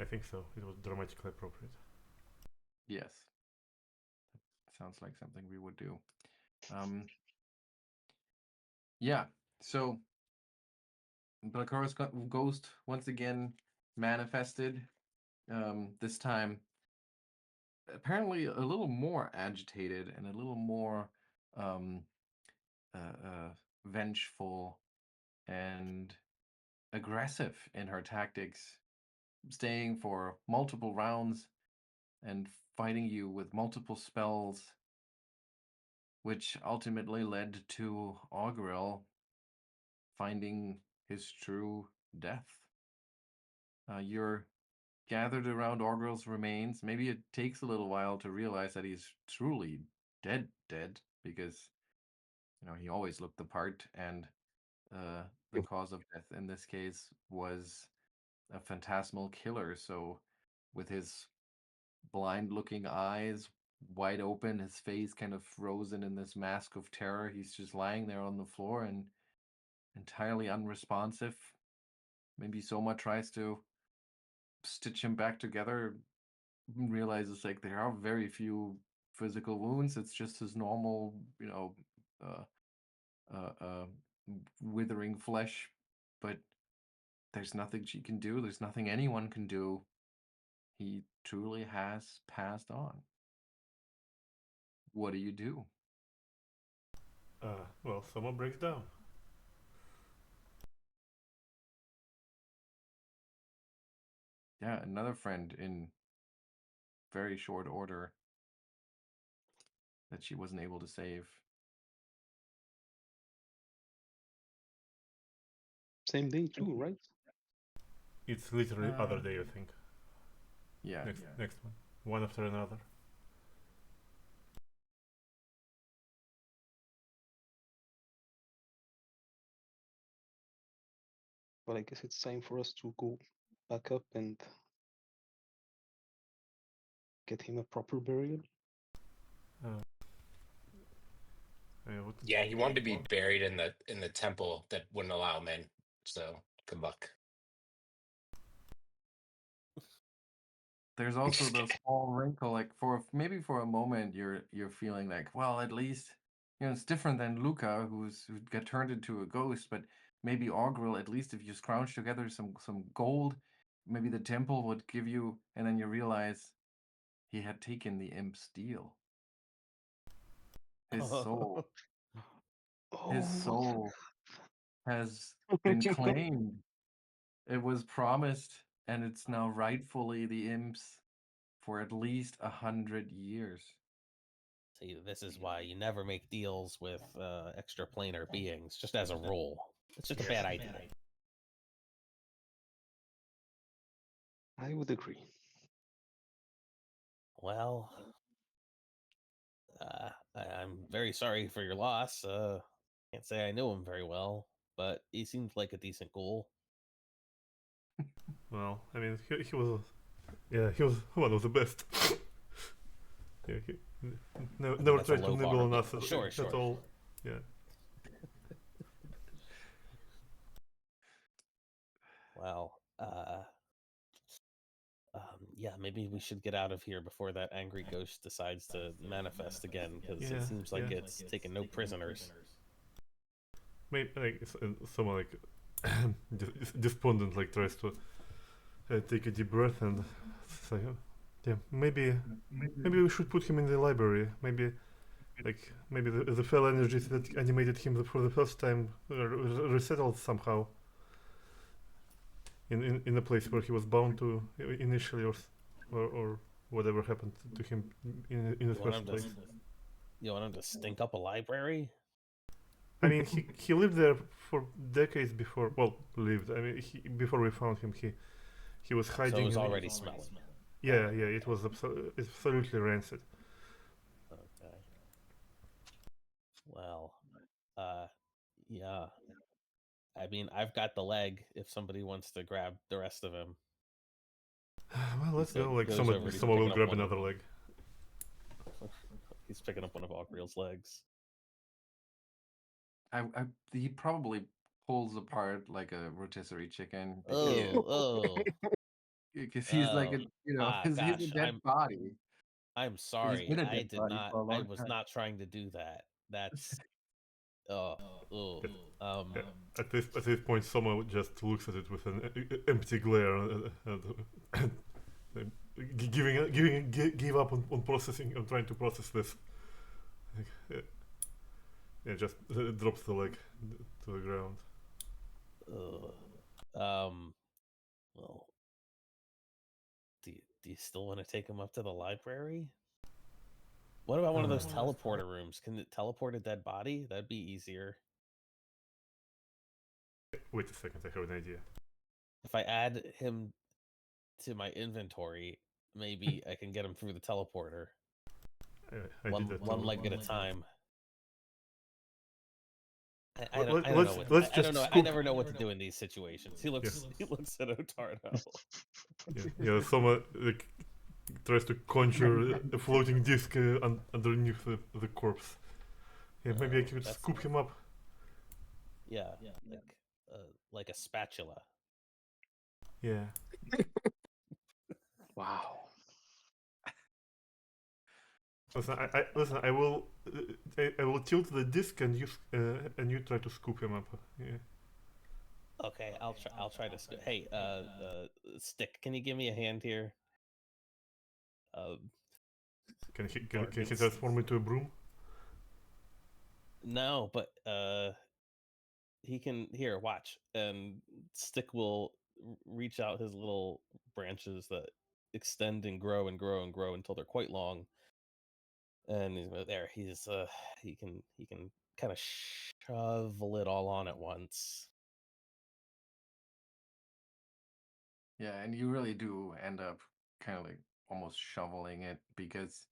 I think so. It was dramatically appropriate. Yes. Sounds like something we would do. Yeah, so Blacora's ghost once again manifested. This time, apparently a little more agitated and a little more um, vengeful and aggressive in her tactics, staying for multiple rounds and fighting you with multiple spells, which ultimately led to Augrel finding his true death. You're gathered around Augrel's remains. Maybe it takes a little while to realize that he's truly dead, because he always looked the part, and the cause of death in this case was a phantasmal killer. So, with his blind-looking eyes wide open, his face kind of frozen in this mask of terror, he's just lying there on the floor and entirely unresponsive. Maybe Soma tries to stitch him back together, realizes like there are very few physical wounds. It's just his normal, uh, uh, withering flesh. But there's nothing she can do. There's nothing anyone can do. He truly has passed on. What do you do? Well, someone breaks down. Yeah, another friend in very short order that she wasn't able to save. Same day too, right? It's literally other day, I think. Yeah. Next one after another. But I guess it's time for us to go back up and get him a proper burial. Yeah, he wanted to be buried in the temple that wouldn't allow him in. So good luck. There's also the small wrinkle, like maybe for a moment you're feeling like, well, at least it's different than Lucca, who got turned into a ghost, but maybe Augrel, at least if you scrounge together some gold, maybe the temple would give you, and then you realize he had taken the imp's deal. His soul, has been claimed. It was promised, and it's now rightfully the imp's for at least 100 years. See, this is why you never make deals with extraplanar beings, just as a rule. It's just a bad idea. I would agree. Well, I'm very sorry for your loss. Can't say I know him very well, but he seems like a decent ghoul. Well, I mean, he was, he was one of the best. Yeah, never tried to nibble on us at all. Yeah. Well, yeah, maybe we should get out of here before that angry ghost decides to manifest again, because it seems like it's taken no prisoners. Maybe like someone like despondent, like tries to take a deep breath and say, yeah, maybe we should put him in the library. Maybe the fell energies that animated him for the first time resettled somehow in a place where he was bound to initially, or whatever happened to him in the first place. You want him to stink up a library? I mean, he lived there for decades before. Well, lived. I mean, before we found him, he was hiding. So it was already smelling. Yeah, it was absolutely rancid. Okay. Well, yeah. I mean, I've got the leg if somebody wants to grab the rest of him. Well, let's go. Like, someone will grab another leg. He's picking up one of Augrel's legs. He probably pulls apart like a rotisserie chicken. Oh. because he's like a he's a Gosh, dead body. I'm He's sorry. been a I dead did body not. for a I long was time. not trying to do that. That's Yeah. At this point, someone just looks at it with an empty glare and give up on processing, on trying to process this. Yeah, just drops the leg to the ground. Well, do you still want to take him up to the library? What about one of those teleporter rooms? Can it teleport a dead body? That'd be easier. Wait a second, I have an idea. If I add him to my inventory, maybe I can get him through the teleporter. I did that one too. leg at a time. I Let's don't know. let's I just don't know. I scoop. never know what to do in these situations. He looks at Ottardo. Yeah, someone like tries to conjure a floating disc underneath the corpse. Yeah, maybe I could scoop him up. Yeah, like a spatula. Yeah. Wow. Listen. I will tilt the disc and you try to scoop him up. Yeah. Okay, I'll try to. Hey, Stick, can you give me a hand here? Can he transform into a broom? No, but he can. Here, watch. And Stick will reach out his little branches that extend and grow and grow and grow until they're quite long. And there, he can kind of shovel it all on at once. Yeah, and you really do end up kind of like almost shoveling it because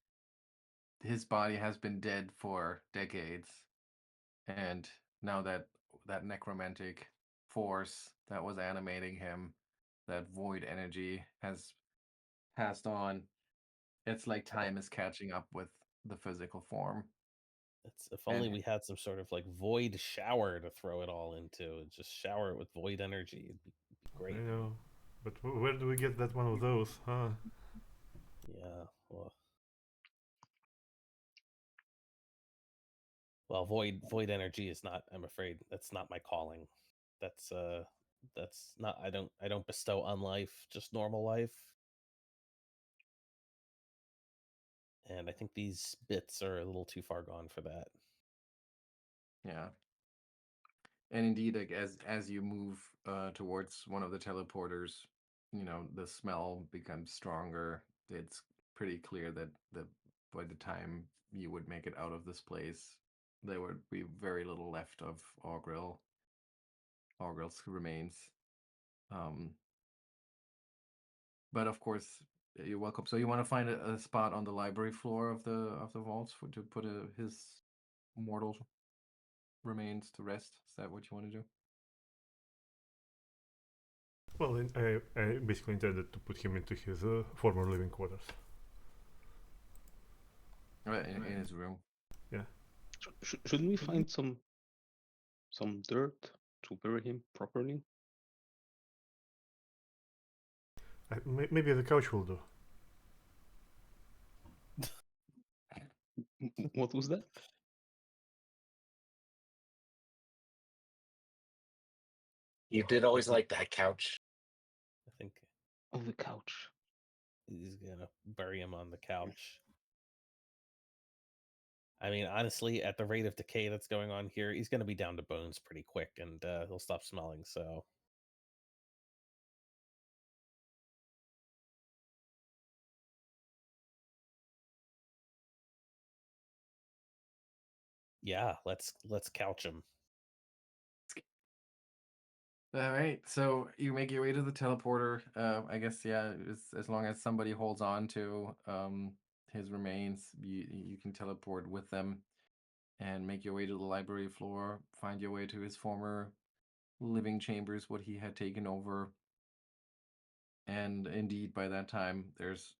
his body has been dead for decades, and now that necromantic force that was animating him, that void energy has passed on. It's like time is catching up with the physical form. If only we had some sort of like void shower to throw it all into, and just shower it with void energy. It'd be great. I know, but where do we get that one of those, huh? Yeah, well, void energy is not. I'm afraid that's not my calling. That's not. I don't bestow on life, just normal life. And I think these bits are a little too far gone for that. Yeah. And indeed, like as you move towards one of the teleporters, the smell becomes stronger. It's pretty clear that by the time you would make it out of this place, there would be very little left of Augrel's remains. But of course, you're welcome. So you want to find a spot on the library floor of the vaults to put his mortal remains to rest. Is that what you want to do? Well, I basically intended to put him into his former living quarters. Right, in his room. Yeah. Shouldn't we find some dirt to bury him properly? Maybe the couch will do. What was that? You did always like that couch. I think. Oh, the couch. He's gonna bury him on the couch. I mean, honestly, at the rate of decay that's going on here, he's gonna be down to bones pretty quick, and he'll stop smelling. So. Yeah, let's couch him. All right, so you make your way to the teleporter. I guess as long as somebody holds on to his remains, you can teleport with them, and make your way to the library floor. Find your way to his former living chambers, what he had taken over. And indeed, by that time, there's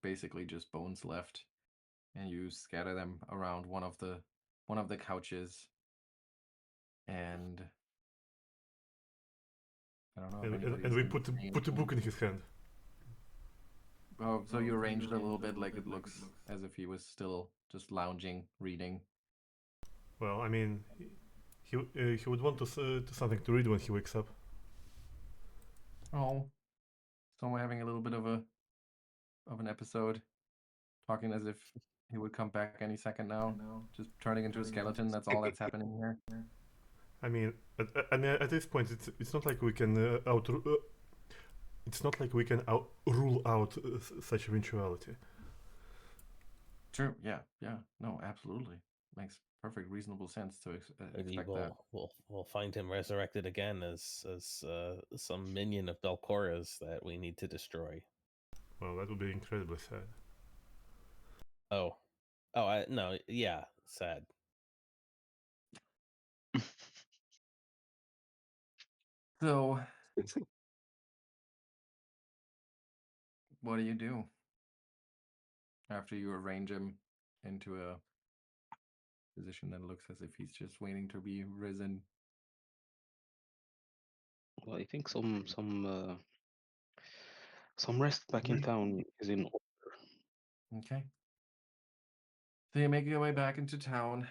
basically just bones left, and you scatter them around one of the couches, and I don't know if And anybody's we in put range. the book in his hand. Oh, so you arranged it a little bit like it looks as if he was still just lounging, reading. Well, I mean, he would want to something to read when he wakes up. Oh, so we're having a little bit of an episode, talking as if he would come back any second now, just turning into a skeleton. That's all that's happening here. I mean, at this point, it's not like we can it's not like we can rule out such eventuality. True. Yeah. No, absolutely. Makes perfect, reasonable sense to Maybe expect that. we'll find him resurrected again as some minion of Belcora's that we need to destroy. Well, that would be incredibly sad. No, yeah, sad. So, what do you do after you arrange him into a position that looks as if he's just waiting to be risen? Well, I think some rest back in town is in order. Okay. So you make your way back into town.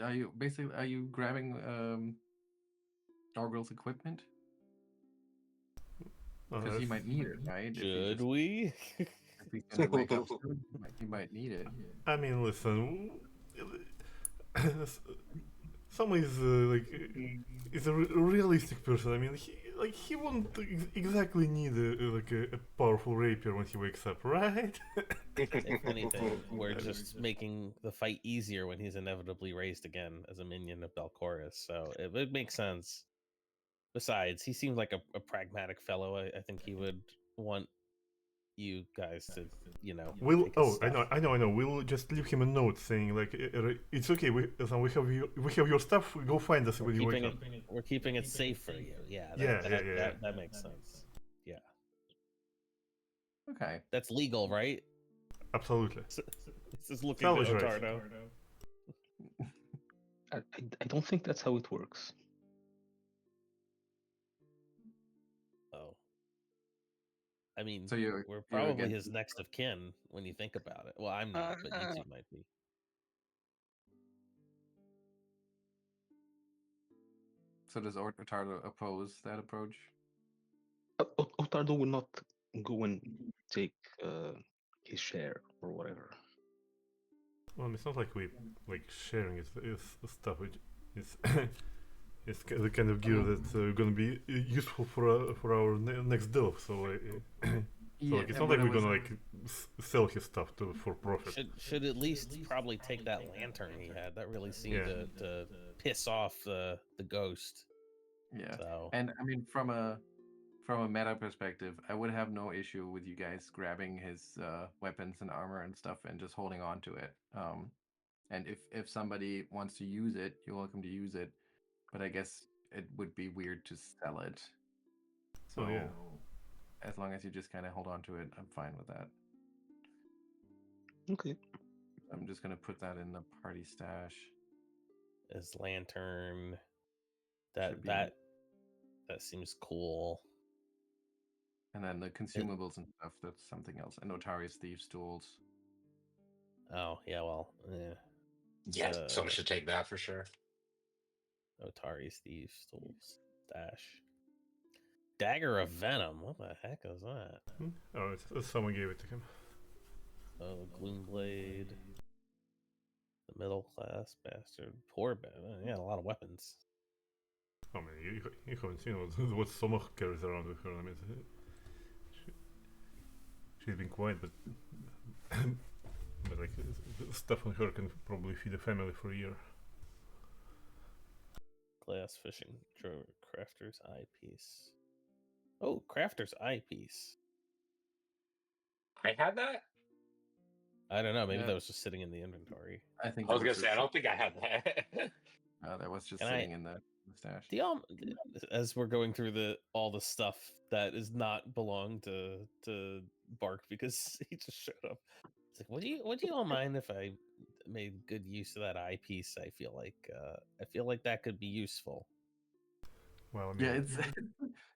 Are you grabbing Augrel's equipment? Because he might need it, right? Should we? If he's gonna wake up soon, he might need it. I mean, listen. Someone is is a realistic person. I mean, he won't exactly need a powerful rapier when he wakes up, right? If anything, we're just making the fight easier when he's inevitably raised again as a minion of Belcoris. So it would make sense. Besides, he seems like a pragmatic fellow. I think he would want you guys to, We'll. take his Oh, stuff. I know. We'll just leave him a note saying like, it's okay. We have your stuff. Go find us when you wake up. We're keeping it safe for you. Yeah. Yeah. That makes sense. Yeah. Okay. That's legal, right? Absolutely. This is looking Salvage at rights. Ottardo. I don't think that's how it works. Oh. I mean, So we're probably against his next of kin when you think about it. Well, I'm not, but you two might be. So does Ottardo oppose that approach? Ottardo will not go and take his share or whatever. Well, it's not like we like sharing his stuff. It's it's the kind of gear that's gonna be useful for our next delve. So it's not like we're gonna sell his stuff for profit. Should at least probably take that lantern he had. That really seemed to piss off the ghost. Yeah. So. And I mean, from a meta perspective, I would have no issue with you guys grabbing his weapons and armor and stuff and just holding on to it. And if somebody wants to use it, you're welcome to use it. But I guess it would be weird to sell it. So as long as you just kind of hold on to it, I'm fine with that. Okay. I'm just gonna put that in the party stash. His lantern. That seems cool. And then the consumables and stuff, that's something else. And Notarius Thieves tools. Oh, yeah, well, Yeah, someone should take that for sure. Otari's Thieves Tools Stash. Dagger of Venom. What the heck is that? Oh, someone gave it to him. Oh, Gloomblade. The middle class bastard. Poor yeah, a lot of weapons. I mean, you haven't seen what Souma carries around with her. I mean, she's been quiet, but like stuff on her can probably feed a family for a year. Glass fishing crafter's eyepiece. Oh, crafter's eyepiece. I had that? I don't know. Maybe Yeah. that was just sitting in the inventory. I think I was gonna say I don't think I had that. that was just Can sitting in the stash. As we're going through all the stuff that is not belong to Bark because he just showed up. It's like, would you all mind if I made good use of that eyepiece? I feel like that could be useful. Well, I mean, Yeah, it's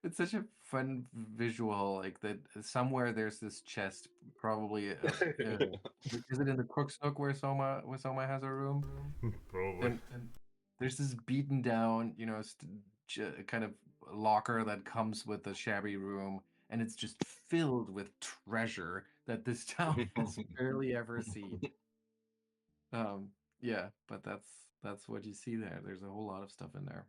it's such a fun visual. Like that, somewhere there's this chest, probably. Is it in the Crook's Nook where Soma has a room? probably. And there's this beaten down, kind of locker that comes with the shabby room, and it's just filled with treasure that this town has barely ever seen. Yeah, but that's what you see there. There's a whole lot of stuff in there.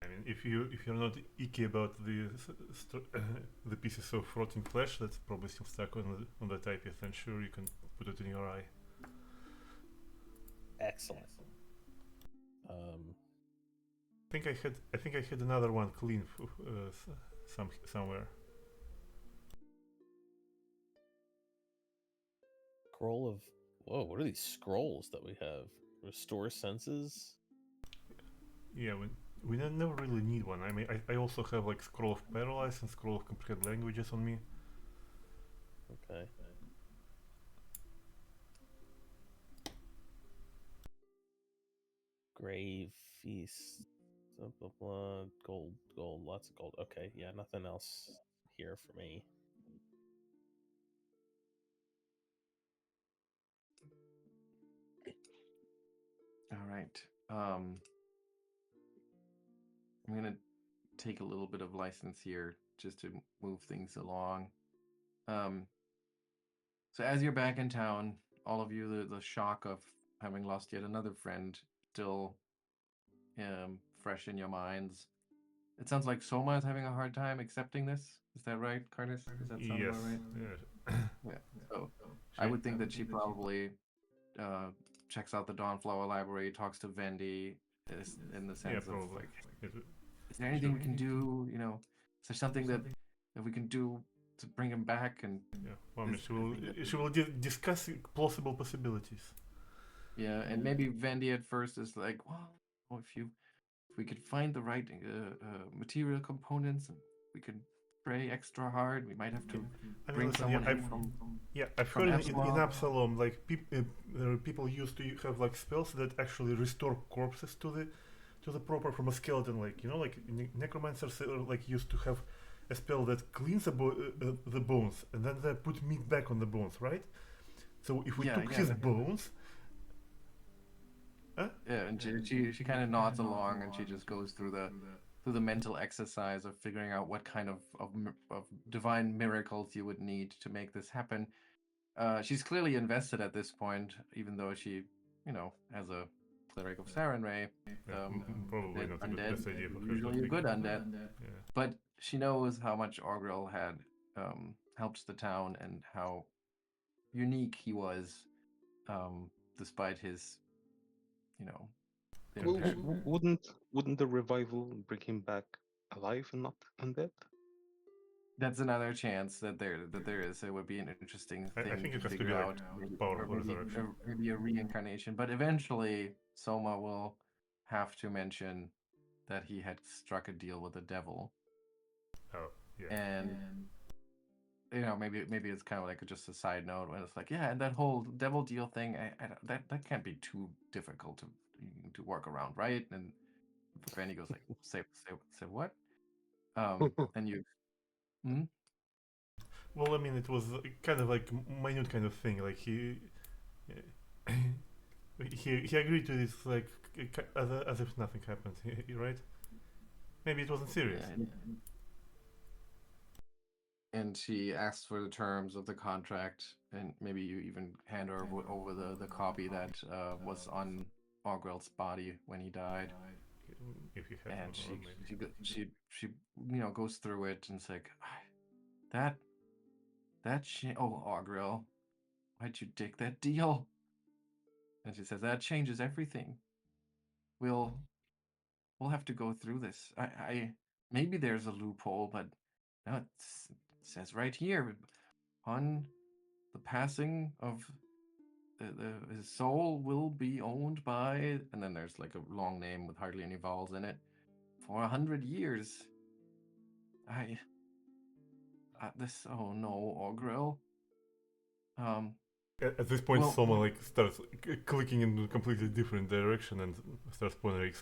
I mean, if you're not icky about the pieces of rotting flesh that's probably still stuck on the typist, then sure you can put it in your eye. Excellent. I think I had another one clean somewhere. Scroll of whoa, what are these scrolls that we have? Restore senses? Yeah, we never really need one. I mean, I also have like Scroll of Paralyze and Scroll of Comprehend Languages on me. Okay. Grave feast. Blah, blah, blah. Gold, lots of gold. Okay, yeah, nothing else here for me. All right. I'm gonna take a little bit of license here just to move things along. So as you're back in town, all of you, the shock of having lost yet another friend still fresh in your minds. It sounds like Soma is having a hard time accepting this. Is that right, Curtis? Does that sound Yes. about right? Yeah. Yeah. So I would think that she probably checks out the Dawnflower Library, talks to Vendi, in the sense of probably. like, is there anything we can do? Is there something that we can do to bring him back? And Yeah. Well, I mean, she will discuss plausible possibilities. yeah, and maybe Vendi at first is like, well, if we could find the right material components, and we could pray extra hard, we might have to bring someone in from. Yeah, I've from heard in Absalom. Absalom, like people used to have like spells that actually restore corpses to the proper from a skeleton. Like like necromancers like used to have a spell that cleans the bones and then they put meat back on the bones, right? So if we took his bones. Yeah, and she kind of nods along, and she just goes through the mental exercise of figuring out what kind of divine miracles you would need to make this happen. She's clearly invested at this point, even though she, as a cleric of Sarenrae, Probably not undead, the best idea for her. usually a good undead. Yeah. But she knows how much Augrel had helped the town and how unique he was, despite his, Well, impairment. wouldn't the revival bring him back alive and not undead? That's another chance that there is. It would be an interesting I thing think to it has to figure be like out. powerful Maybe, resurrection. maybe a reincarnation. But eventually, Soma will have to mention that he had struck a deal with the devil. Oh, yeah. And maybe it's kind of like just a side note when it's like, yeah, and that whole devil deal thing, that can't be too difficult to work around, right? And Fanny goes like, say what? And you. Hmm? Well, I mean, it was kind of like minute kind of thing. Like he agreed to this like as if nothing happened, right? Maybe it wasn't serious. Yeah, and she asks for the terms of the contract, and maybe you even hand her over the copy that was on Augrel's body when he died. If you have And one, maybe. she goes through it and it's like, that oh, Augrel, why'd you take that deal? And she says that changes everything. We'll have to go through this. I maybe there's a loophole, but no, it says right here, on the passing of his soul will be owned by, and then there's like a long name with hardly any vowels in it, for 100 years. Oh no, Augrel. At this point, Well- Soma like starts clicking in a completely different direction and starts pointing.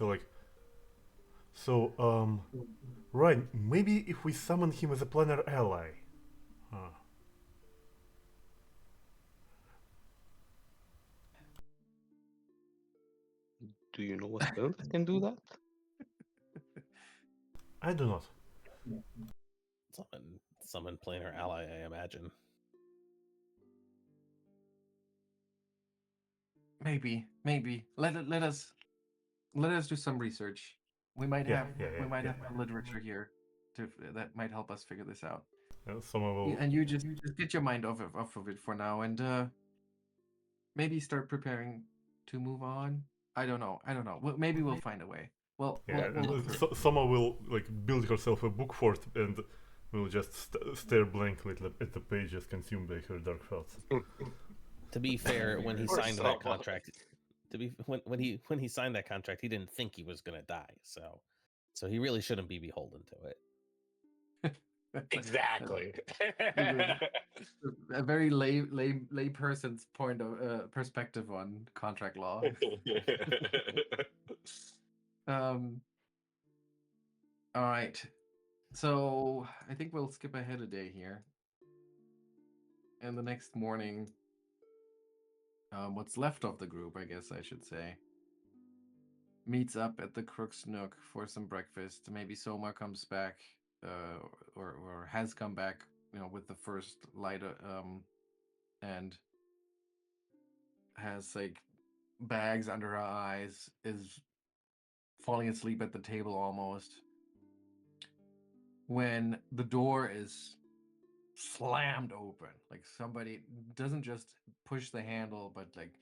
Right. Maybe if we summon him as a planar ally. Huh. Do you know what spell that can do that? I do not. Summon planar ally, I imagine. Maybe. Let us do some research. We might Yeah, have yeah. literature here that might help us figure this out. Soma will. And you just get your mind off of it for now, and maybe start preparing to move on. I don't know. Maybe we'll find a way. Well, Yeah, we'll look through it. Soma will like build herself a book fort and will just stare blankly at the pages consumed by her dark thoughts. To be fair, when he Poor signed Soma. that contract, when he signed that contract, he didn't think he was going to die. So he really shouldn't be beholden to it. Exactly. A very lay person's point of perspective on contract law. All right. So I think we'll skip ahead a day here. And the next morning, what's left of the group, I guess I should say, meets up at the Crook's Nook for some breakfast. Maybe Soma comes back, or has come back, with the first light, and has like bags under her eyes, is falling asleep at the table almost, when the door is slammed open. Like somebody doesn't just push the handle, but like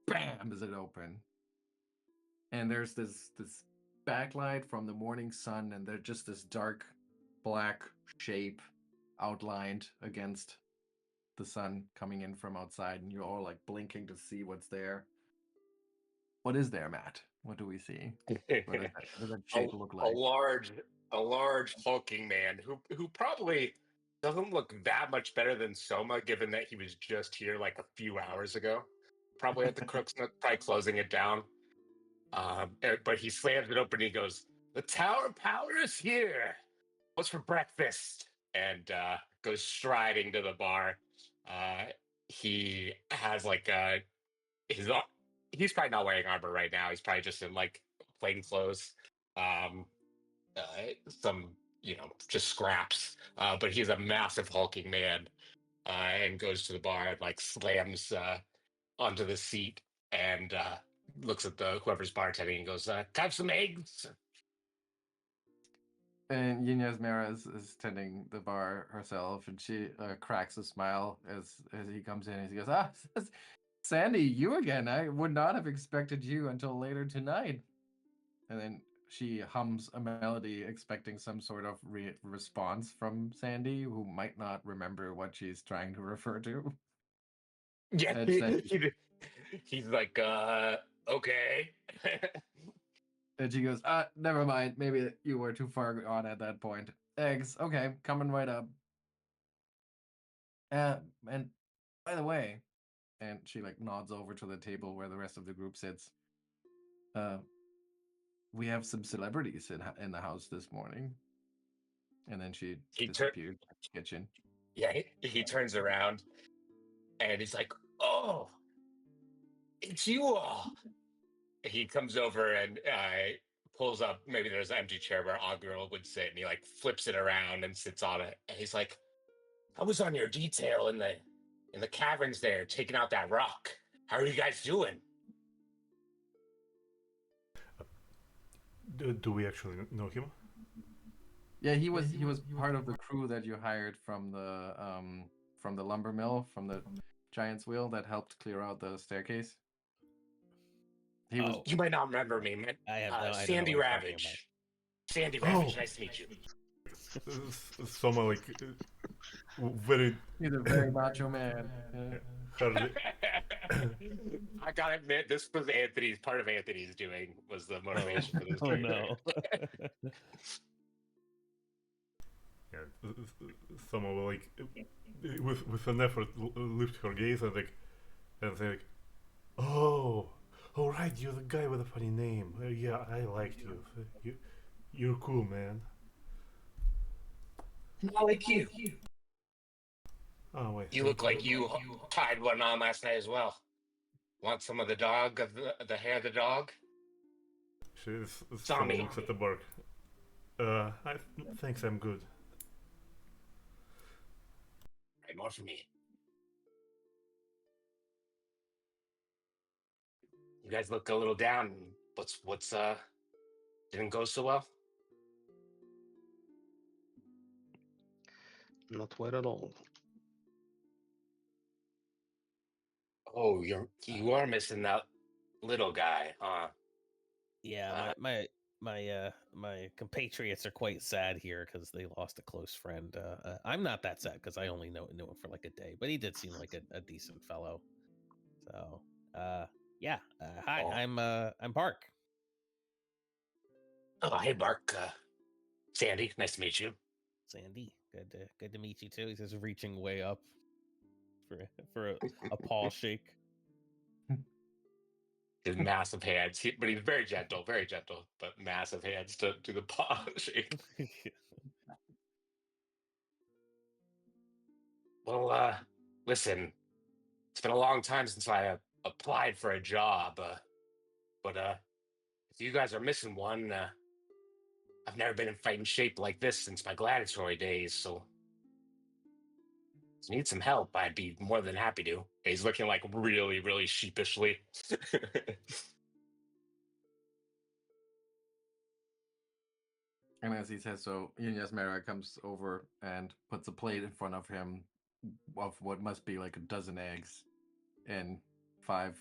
bam, is it open. And there's this backlight from the morning sun, and there's just this dark black shape outlined against the sun coming in from outside, and you're all like blinking to see what's there. What is there, Matt? What do we see? What does that shape look like? A large hulking man who probably doesn't look that much better than Soma, given that he was just here like a few hours ago. Probably at the Crook's Nook, probably closing it down. But he slams it open and he goes, "The Tower of Power is here. What's for breakfast?" And goes striding to the bar. He has like he's probably not wearing armor right now. He's probably just in like plain clothes. Some just scraps. But he's a massive hulking man, and goes to the bar and like slams onto the seat and looks at whoever's bartending and goes, "Can I have some eggs?" And Yinez Mera is tending the bar herself, and she cracks a smile as he comes in, and he goes, Sandy, you again. I would not have expected you until later tonight. And then she hums a melody, expecting some sort of response from Sandy, who might not remember what she's trying to refer to. Yeah, he's like, okay. And she goes, never mind. Maybe you were too far on at that point. Eggs, okay, coming right up. And by the way, and she like nods over to the table where the rest of the group sits. We have some celebrities in the house this morning. And then she disappeared in the kitchen. Yeah, he turns around and he's like, "Oh, it's you all." He comes over and pulls up, maybe there's an empty chair where Augrel would sit, and he like flips it around and sits on it. And he's like, "I was on your detail in the caverns there, taking out that rock. How are you guys doing?" Do we actually know him? Yeah, he was part of the crew that you hired from the lumber mill, from the Giant's Wheel, that helped clear out the staircase. He was. You might not remember me, man. I have no idea Sandy what you're talking about. Ravage. Sandy Ravage, nice to meet you. Soma like very He's a very macho man. hardly. I gotta admit, this was part of Anthony's doing, was the motivation for this. Oh character. no. Yeah, Soma will like with an effort lift her gaze and like And they're like, oh, all right, you're the guy with a funny name. Yeah, I liked you. You're cool, man. Not like you. Oh wait, You look like you tied one on last night as well. Want some of the dog of the hair of the dog? Someone me. looks at the bark. Thanks, I'm good. Right, more for me. You guys look a little down. What's didn't go so well? Not well at all. Oh, you are missing that little guy, huh? Yeah, my compatriots are quite sad here because they lost a close friend. I'm not that sad because I only knew him for like a day, but he did seem like a decent fellow. So, yeah. Hi, Oh. I'm Bark. Oh, hey, Mark. Sandy, nice to meet you. Sandy, good to meet you too. He's just reaching way up for a paw shake. His massive hands, but he's very gentle, but massive hands to do the paw shake. Well, listen, it's been a long time since I applied for a job, but if you guys are missing one, I've never been in fighting shape like this since my gladiatory days, so if you need some help, I'd be more than happy to. He's looking like really, really sheepishly. And as he says so, Yasmera comes over and puts a plate in front of him of what must be like a dozen eggs and 5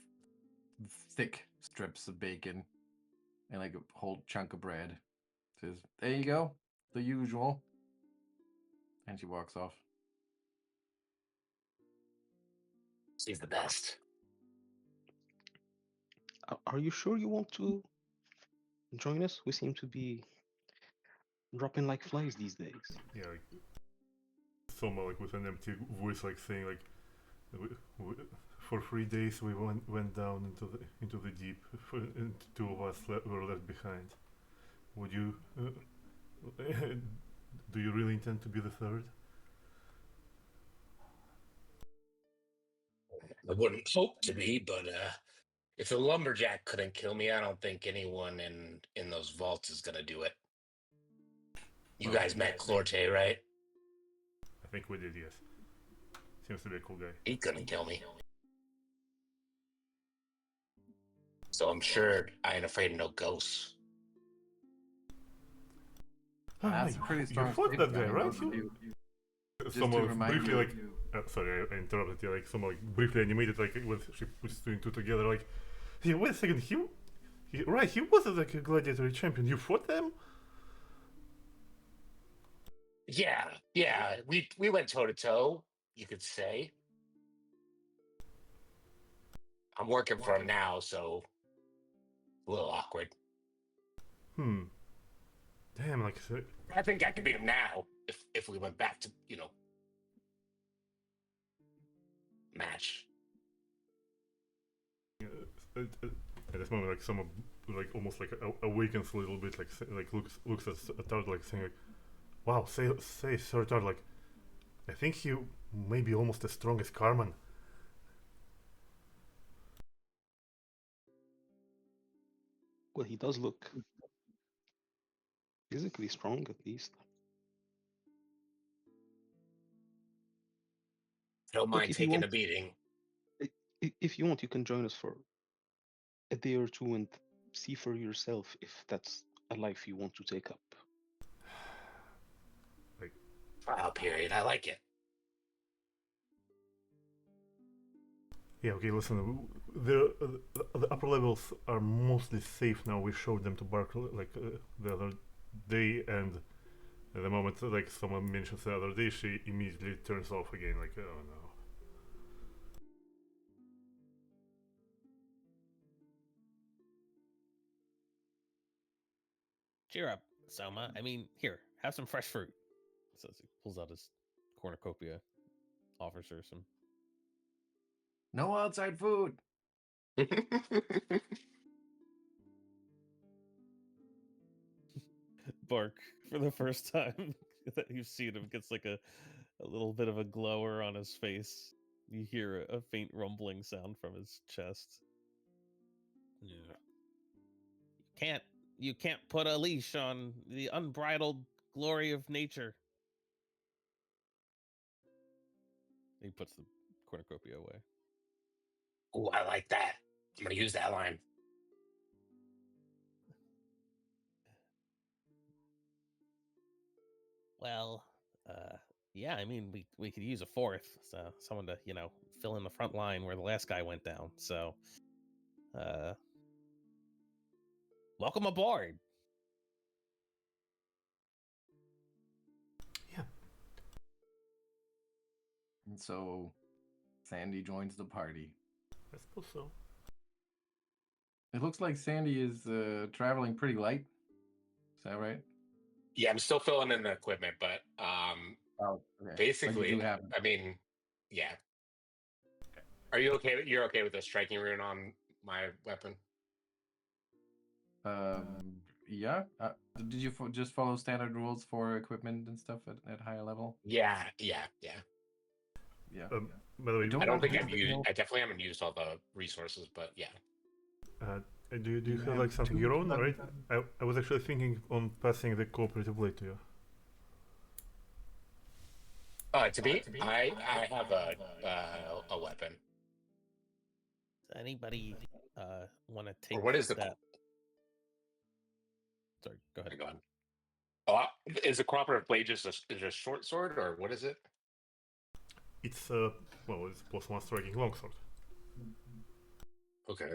thick strips of bacon and like a whole chunk of bread. Says, there you go, the usual. And she walks off. He's the best. Are you sure you want to join us? We seem to be dropping like flies these days. Yeah, like someone like with an empty voice, like saying like, for 3 days we went down into the deep, and 2 of us were left behind. Would you? Do you really intend to be the 3rd? I wouldn't hope to be, but if the lumberjack couldn't kill me, I don't think anyone in those vaults is gonna do it. You guys met Clorte, right? I think we did, yes. Seems to be a cool guy. He couldn't kill me. So I'm sure I ain't afraid of no ghosts. That's a pretty strong You fought that guy, statement, right? both of you. Just to Someone remind briefly you- like, sorry, I interrupted you. Like someone like briefly animated, like when she puts 2 and 2 together. Like, yeah, wait a second, he was like a gladiator champion. You fought them? Yeah, we went toe to toe, you could say. I'm working for him now, so a little awkward. Damn, like I think I could beat him now if we went back to, match. At this moment, like someone like almost like awakens a little bit, like looks at Ottardo, like saying like, "Wow, say Sir Ottardo, like, I think he may be almost as strong as Carmen." Well, he does look physically strong, at least. Don't Look, mind if you taking a want, beating. if you want, you can join us for a day or 2 and see for yourself if that's a life you want to take up. Trial period. I like it. Yeah, okay, listen, the upper levels are mostly safe now. We showed them to Birke like the other day, and at the moment, like someone mentions the other day, she immediately turns off again, like, oh no. Cheer up, Souma. I mean, here, have some fresh fruit. So he pulls out his cornucopia, offers her some. No outside food. Bark, for the first time that you've seen him, gets like a little bit of a glower on his face. You hear a faint rumbling sound from his chest. Yeah. You can't put a leash on the unbridled glory of nature. He puts the cornucopia away. Oh, I like that. I'm gonna use that line. Well, yeah, I mean, we could use a fourth, so someone to, fill in the front line where the last guy went down. So, welcome aboard. Yeah. And so Sandy joins the party. I suppose so. It looks like Sandy is traveling pretty light. Is that right? Yeah, I'm still filling in the equipment, but Oh, okay. basically, But you do have I mean, yeah. Are you okay? You're okay with the striking rune on my weapon? Yeah. Did you just follow standard rules for equipment and stuff at higher level? Yeah. Yeah. By the way, I don't think know I've if they used. know- I definitely haven't used all the resources, but yeah. do you have like something your own, right? I was actually thinking on passing the cooperative blade to you. To me, I have a weapon. Does anybody want to take Or what is the? that? Sorry, go ahead. Go on. Oh, is the cooperative blade just a short sword, or what is it? It's it's +1 striking longsword. Okay.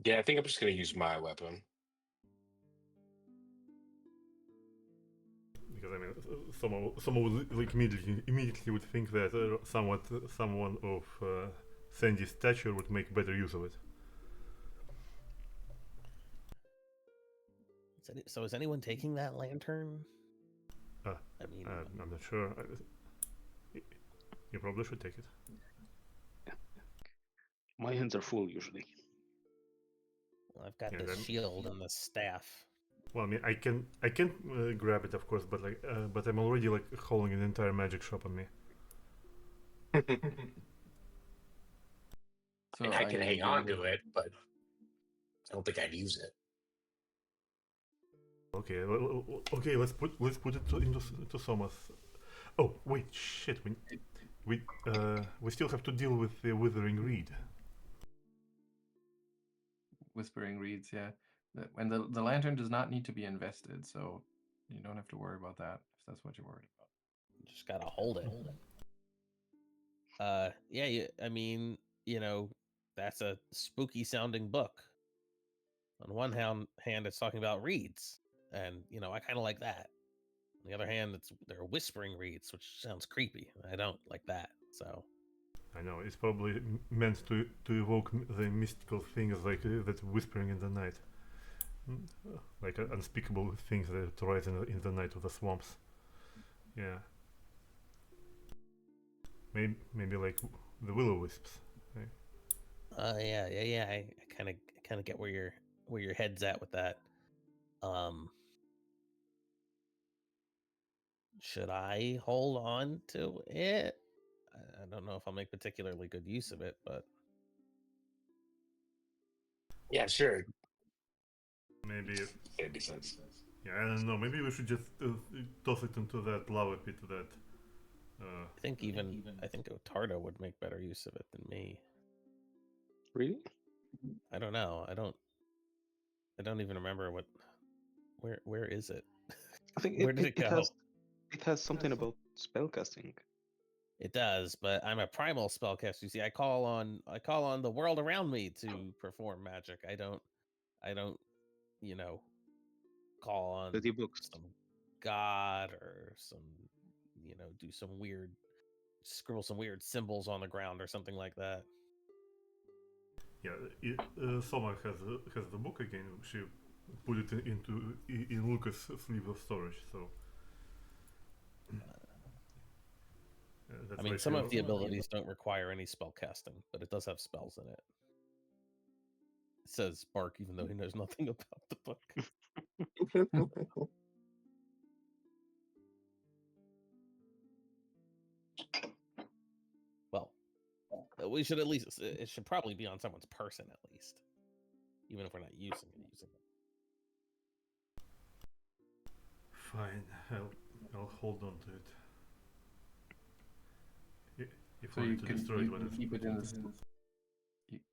Yeah, I think I'm just gonna use my weapon. Because I mean, someone would like immediately would think that someone of Sandy's stature would make better use of it. So is anyone taking that lantern? I mean, I'm not sure. You probably should take it. My hands are full usually. well, I've got Yeah, the then- shield and the staff. Well, I mean, I can grab it, of course, but but I'm already like holding an entire magic shop on me. So I can hang on going to it, but I don't think I'd use it. Okay, okay, let's put it into Soma's. Oh wait, shit, we still have to deal with the withering reed. Whispering Reeds, yeah. And the lantern does not need to be invested, so you don't have to worry about that if that's what you're worried about. You just gotta hold it. Yeah, I mean, that's a spooky sounding book. On one hand, it's talking about reeds, and I kind of like that. On the other hand, they're whispering reeds, which sounds creepy. I don't like that. So I know it's probably meant to evoke the mystical things like that whispering in the night, like unspeakable things that rise in the night of the swamps. Yeah. Maybe like the will-o-wisps. Right? yeah. I kind of get where your head's at with that. Should I hold on to it? I don't know if I'll make particularly good use of it, but Yeah, sure. Maybe. It makes sense. Yeah, I don't know. Maybe we should just toss it into that lava pit. That. I think Ottardo would make better use of it than me. Really? I don't know. I don't even remember where is it? I think Where did it go? It has something about spellcasting. It does, but I'm a primal spellcaster. You see, I call on the world around me to perform magic. I don't, call on The books. some god or some, do some weird, scribble some weird symbols on the ground or something like that. Yeah, Soma has the book again. She put it in Lucca's sleeve of storage. So That's I why mean, some she of was- the abilities don't require any spell casting, but it does have spells in it. It says Bark, even though he knows nothing about the book. Well, we should at least, it should probably be on someone's person at least, even if we're not using it. Fine, I'll hold on to it. If So only you to can destroy it when it's keep it in completed.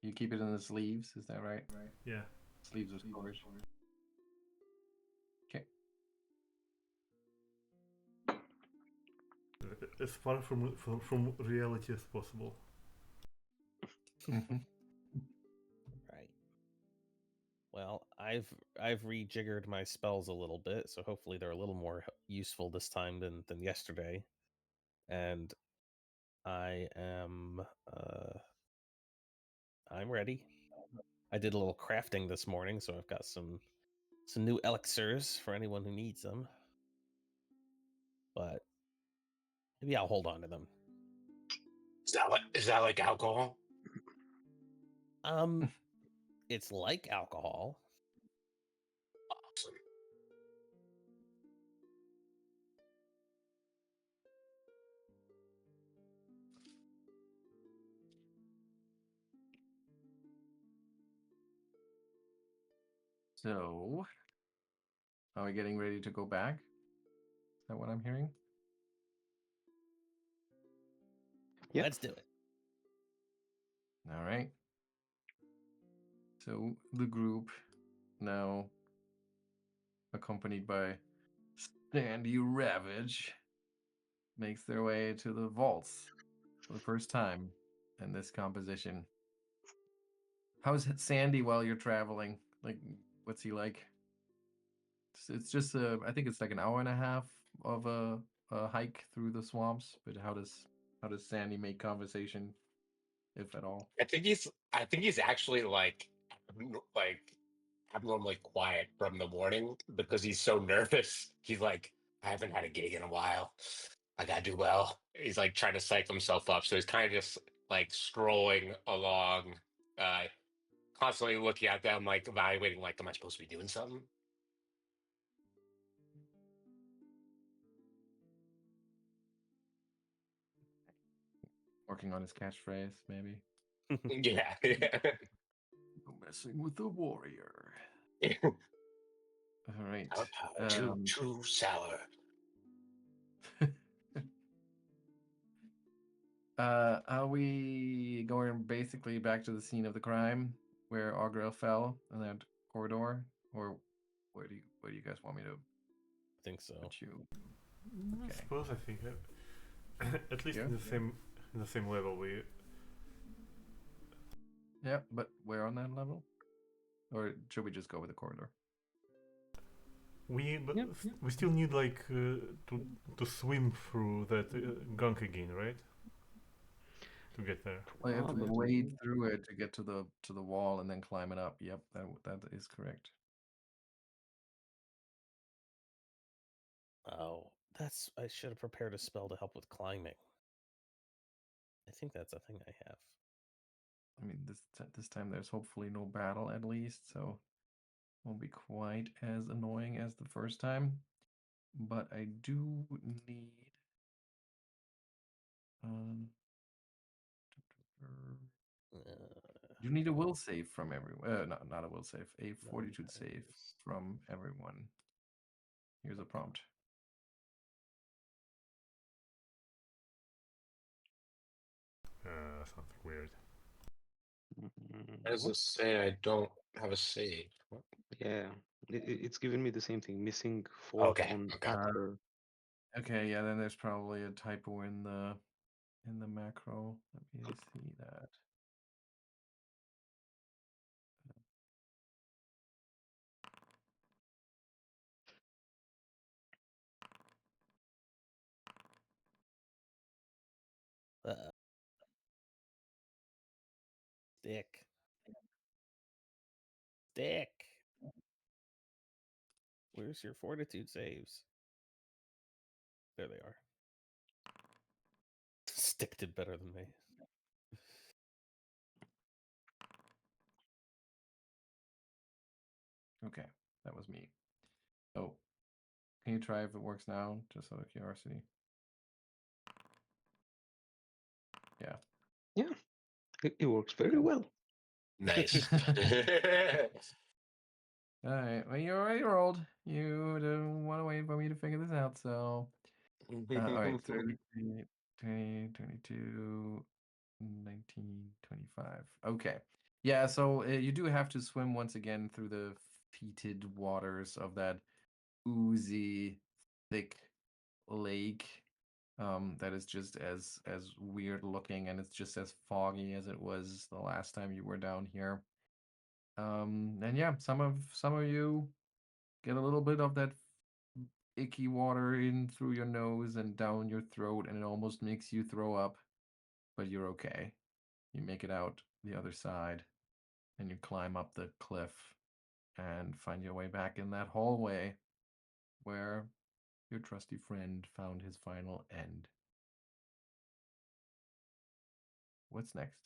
you keep it in the sleeves, is that right? Yeah. Sleeves of storage. Okay. As far from reality as possible. Mhm. Right. Well, I've rejiggered my spells a little bit, so hopefully they're a little more useful this time than yesterday. And I am I'm ready. I did a little crafting this morning, so I've got some new elixirs for anyone who needs them. But maybe I'll hold on to them. Is that like alcohol? It's like alcohol. Awesome. So, are we getting ready to go back? Is that what I'm hearing? Yep. Let's do it. All right. So the group, now accompanied by Sandy Ravage, makes their way to the vaults for the first time in this composition. How's Sandy while you're traveling? Like, what's he like? It's just I think it's like an hour and a half of a hike through the swamps. But how does Sandy make conversation, if at all? I think he's actually like abnormally quiet from the morning because he's so nervous. He's like, I haven't had a gig in a while. I gotta do well. He's like trying to psych himself up. So he's kind of just like strolling along, uh, constantly looking at them, like evaluating, like, am I supposed to be doing something? Working on his catchphrase, maybe. Yeah. Messing with the warrior. All right. Too sour. Are we going basically back to the scene of the crime where Augrel fell in that corridor, or where do you guys want me to I think so. put you? I Okay. suppose I think at least Yeah. in the same level we. Yeah, but where on that level? Or should we just go with the corridor? We Yep. we still need like to swim through that gunk again, right? To get there. Well, you have to Probably. wade through it to get to the wall and then climb it up. Yep, that is correct. Oh, I should have prepared a spell to help with climbing. I think that's a thing I have. I mean, this time there's hopefully no battle at least, so won't be quite as annoying as the first time. But I do need you need a will save from everyone. Not a will save, a fortitude save from everyone. Here's a prompt. Something weird. How does it say I don't have a save? What? Yeah, it's giving me the same thing. Missing 4 Okay, on okay. after. Okay, yeah, then there's probably a typo in the macro. Let me see that. Stick. Where's your fortitude saves? There they are. Stick did better than me. Okay, that was me. Oh, can you try if it works now, just out of curiosity? Yeah. Yeah, it works very well. Nice. All right. Well, you already rolled. You don't want to wait for me to figure this out, so. All right. 30, 20, 22, 19, 25. Okay. Yeah, so you do have to swim once again through the fetid waters of that oozy, thick lake. That is just as weird looking, and it's just as foggy as it was the last time you were down here. And yeah, some of you get a little bit of that icky water in through your nose and down your throat, and it almost makes you throw up, but you're okay. You make it out the other side, and you climb up the cliff and find your way back in that hallway where your trusty friend found his final end. What's next?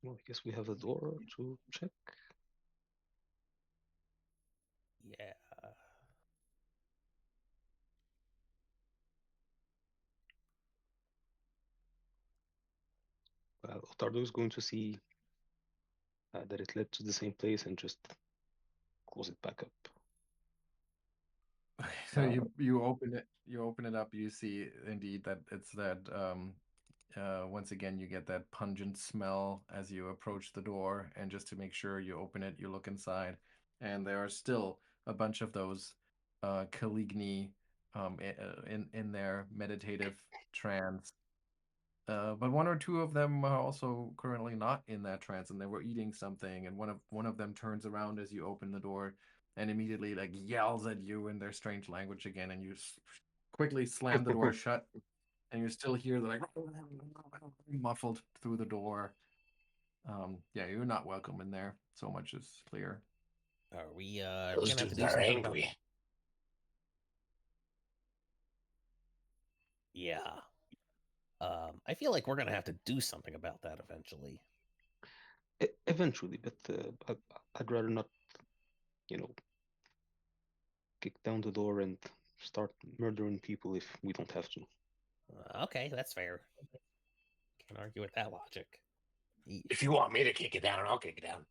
Well, I guess we have a door to check. Yeah. Ottardo is going to see that it led to the same place and just close it back up. So you open it up, you see indeed that it's that once again you get that pungent smell as you approach the door, and just to make sure you open it, you look inside, and there are still a bunch of those Caligni in their meditative trance. But one or two of them are also currently not in that trance, and they were eating something, and one of them turns around as you open the door and immediately like yells at you in their strange language again, and you quickly slam the door shut, and you still hear the like muffled through the door. Yeah, you're not welcome in there. So much is clear. Are we Those gonna have to dudes do are something about angry. that? Yeah. I feel like we're gonna have to do something about that eventually. Eventually, but I'd rather not, kick down the door and start murdering people if we don't have to. Okay, that's fair. Can't argue with that logic. If you want me to kick it down, I'll kick it down.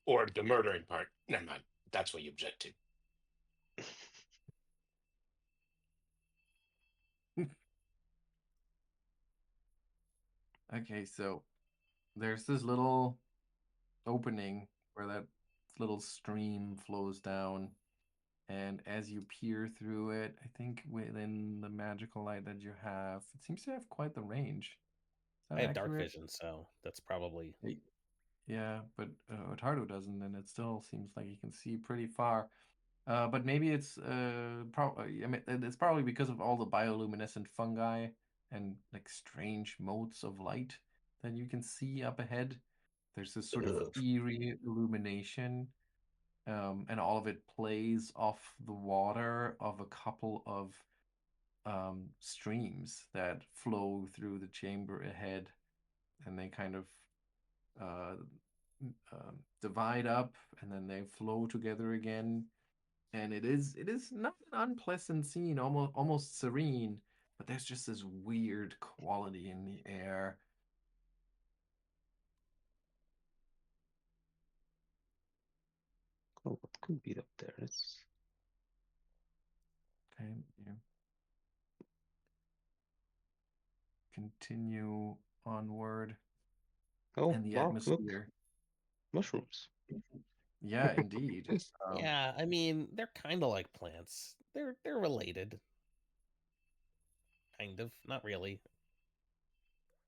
Or the murdering part. Never mind. That's what you object to. Okay, so there's this little opening where that little stream flows down. And as you peer through it, I think within the magical light that you have, it seems to have quite the range. Is I that have dark accurate? vision, so that's probably. Yeah, but Ottardo doesn't, and it still seems like he can see pretty far. But maybe it's I mean, it's probably because of all the bioluminescent fungi and like strange motes of light that you can see up ahead. There's this sort of Ugh. eerie illumination, and all of it plays off the water of a couple of streams that flow through the chamber ahead, and they kind of uh, divide up, and then they flow together again. And it is not an unpleasant scene, almost serene, but there's just this weird quality in the air. Oh, what could be up there? It's Okay, you continue onward, and the bark. Look, atmosphere. mushrooms. Yeah, indeed. Yeah, I mean they're kind of like plants. They're related. Kind of, not really.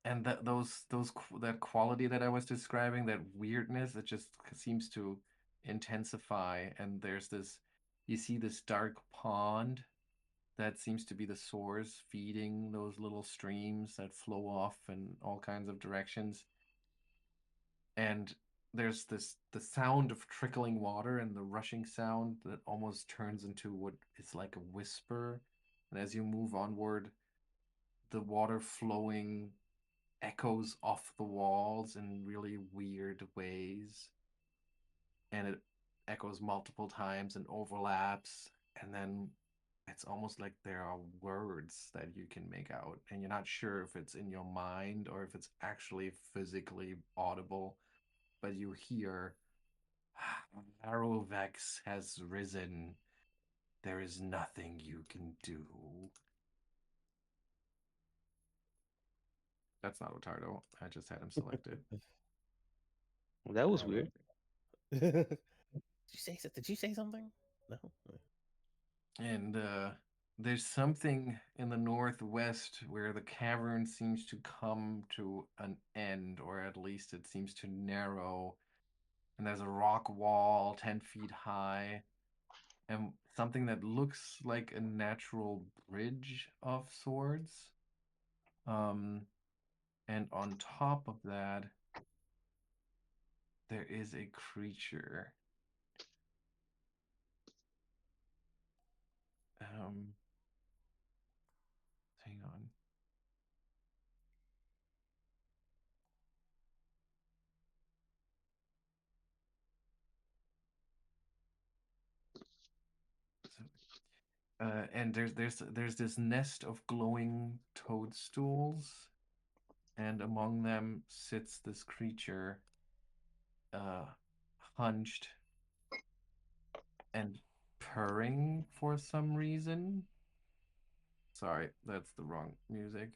And that quality that I was describing, that weirdness, it just seems to intensify. And there's this, you see this dark pond that seems to be the source feeding those little streams that flow off in all kinds of directions. And there's the sound of trickling water and the rushing sound that almost turns into what is like a whisper. And as you move onward, the water flowing echoes off the walls in really weird ways. And it echoes multiple times and overlaps. And then it's almost like there are words that you can make out. And you're not sure if it's in your mind or if it's actually physically audible. But you hear, Arrovex has risen. There is nothing you can do. That's not Ottardo. I just had him selected. Well, that was Yeah, weird. Did you say something? No. And there's something in the northwest where the cavern seems to come to an end, or at least it seems to narrow. And there's a rock wall 10 feet high, and something that looks like a natural bridge of sorts. And on top of that, there is a creature. Hang on. And there's this nest of glowing toadstools, and among them sits this creature, hunched and purring for some reason. Sorry, that's the wrong music.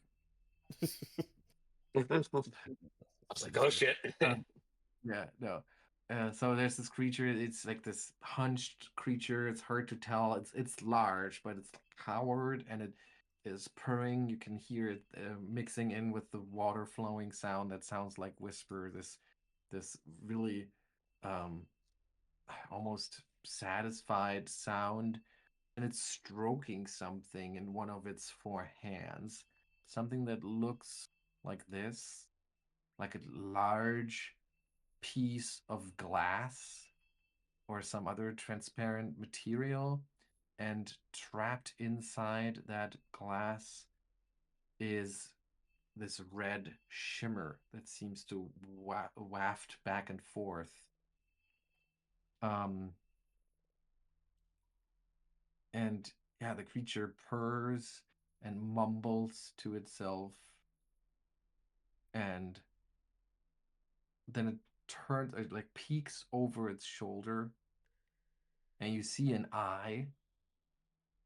I was like, oh shit. Yeah, no. So there's this creature. It's like this hunched creature. It's hard to tell. It's large, but it's cowered, and it is purring. You can hear it mixing in with the water flowing sound that sounds like whisper. This really almost satisfied sound, and it's stroking something in one of its four hands. Something that looks like this, like a large piece of glass or some other transparent material, and trapped inside that glass is this red shimmer that seems to waft back and forth. And yeah, the creature purrs and mumbles to itself, and then it turns, it like peeks over its shoulder, and you see an eye,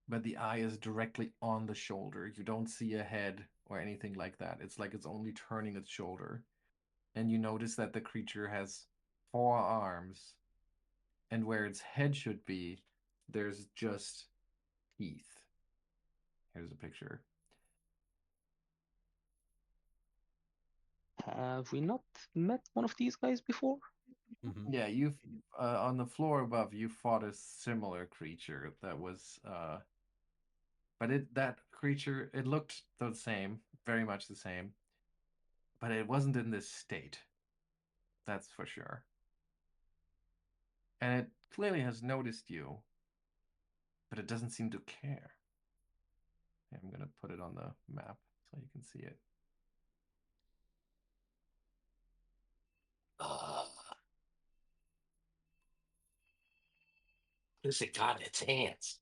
but the eye is directly on the shoulder. You don't see a head or anything like that. It's like it's only turning its shoulder. And you notice that the creature has 4 arms, and where its head should be, there's just teeth. Here's a picture. Have we not met one of these guys before? Mhm. Yeah, you've on the floor above, you fought a similar creature that was but that creature, it looked the same, very much the same, but it wasn't in this state. That's for sure. And it clearly has noticed you, but it doesn't seem to care. I'm gonna put it on the map so you can see it. Who's it got in its hands?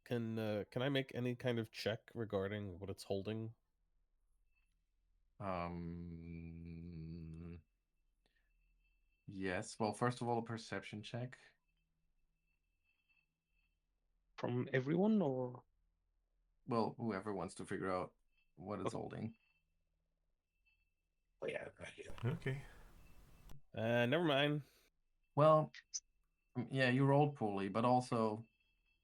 Can I make any kind of check regarding what it's holding? Yes. Well, first of all, a perception check. From everyone, or? Well, whoever wants to figure out what it's Okay. holding. Oh yeah, right here. Okay. Never mind. Well, yeah, you rolled poorly, but also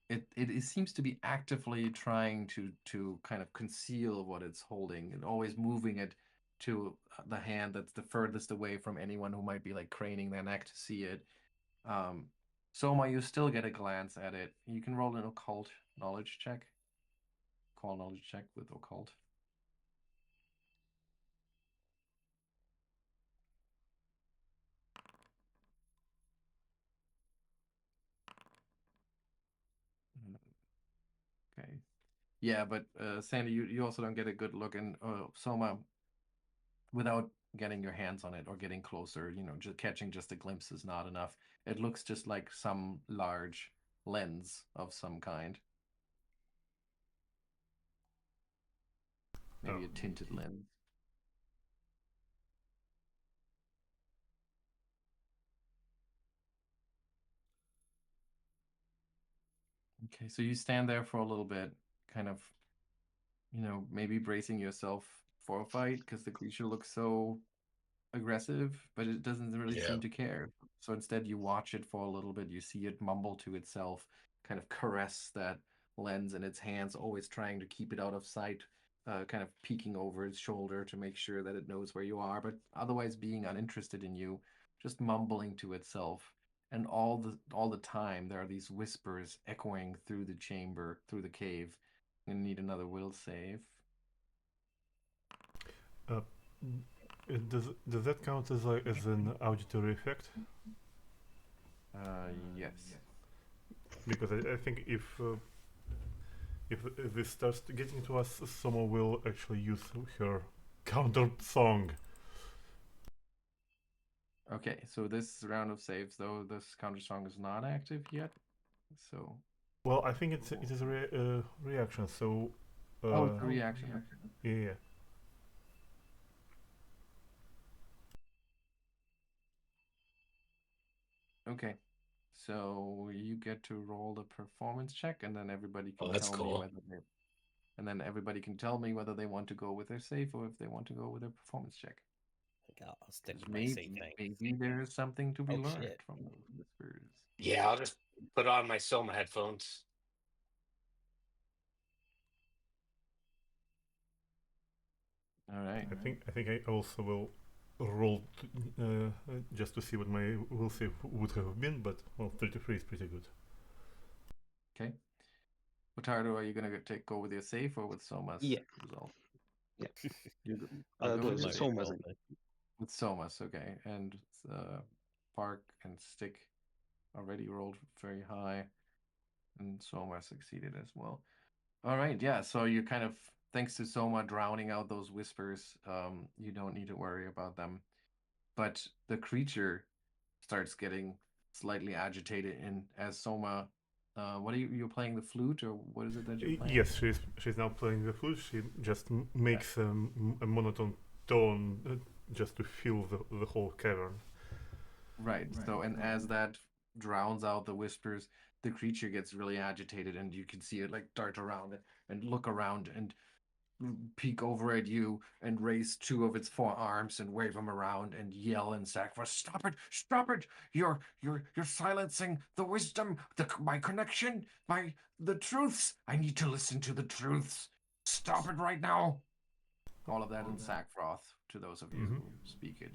it seems to be actively trying to kind of conceal what it's holding and always moving it to the hand that's the furthest away from anyone who might be like craning their neck to see it. Soma, you still get a glance at it. You can roll an occult knowledge check. Call knowledge check with occult. Yeah, but Sandy, you also don't get a good look, and Soma, without getting your hands on it or getting closer, just catching just a glimpse is not enough. It looks just like some large lens of some kind. Maybe a tinted lens. Okay, so you stand there for a little bit, kind of, maybe bracing yourself for a fight because the creature looks so aggressive, but it doesn't really Yeah. seem to care. So instead, you watch it for a little bit. You see it mumble to itself, kind of caress that lens in its hands, always trying to keep it out of sight, kind of peeking over its shoulder to make sure that it knows where you are, but otherwise being uninterested in you, just mumbling to itself. And all the time, there are these whispers echoing through the chamber, through the cave. You need another will save. Does that count as an auditory effect? Yes. Because I think if this starts getting to us, someone will actually use her counter song. Okay, so this round of saves, though, this counter song is not active yet. So. Well, I think it is a reaction. So. Oh, it's a reaction. Yeah. Okay, so you get to roll the performance check, and then everybody can that's tell me cool. whether they, and then everybody can tell me whether they want to go with their save or if they want to go with their performance check. I think I'll stick 'Cause with my safe thing. maybe there's something to be Oh, learned shit. from those whispers. Yeah, I'll just put on my Soma headphones. All right. I think I also will roll just to see what my will save would have been, but well, 33 is pretty good. Okay. Ottardo, are you gonna go with your safe or with Soma's Yeah. result? Yeah. I'll go No, with it's your Soma's. with Soma's, okay. And Park and Stick already rolled very high, and Soma succeeded as well. All right, yeah. So you kind of, thanks to Soma drowning out those whispers, you don't need to worry about them. But the creature starts getting slightly agitated, and as Soma, what are you're playing the flute, or what is it that you're playing? Yes, she's now playing the flute. She just makes a monotone tone just to fill the whole cavern. Right. So, and as that drowns out the whispers, the creature gets really agitated, and you can see it like dart around and look around and peek over at you and raise two of its forearms and wave them around and yell in sacrifice, "Stop it! Stop it! You're silencing the wisdom, my connection, the truths. I need to listen to the truths. Stop it right now!" All of that in sackfroth to those of you who speak it.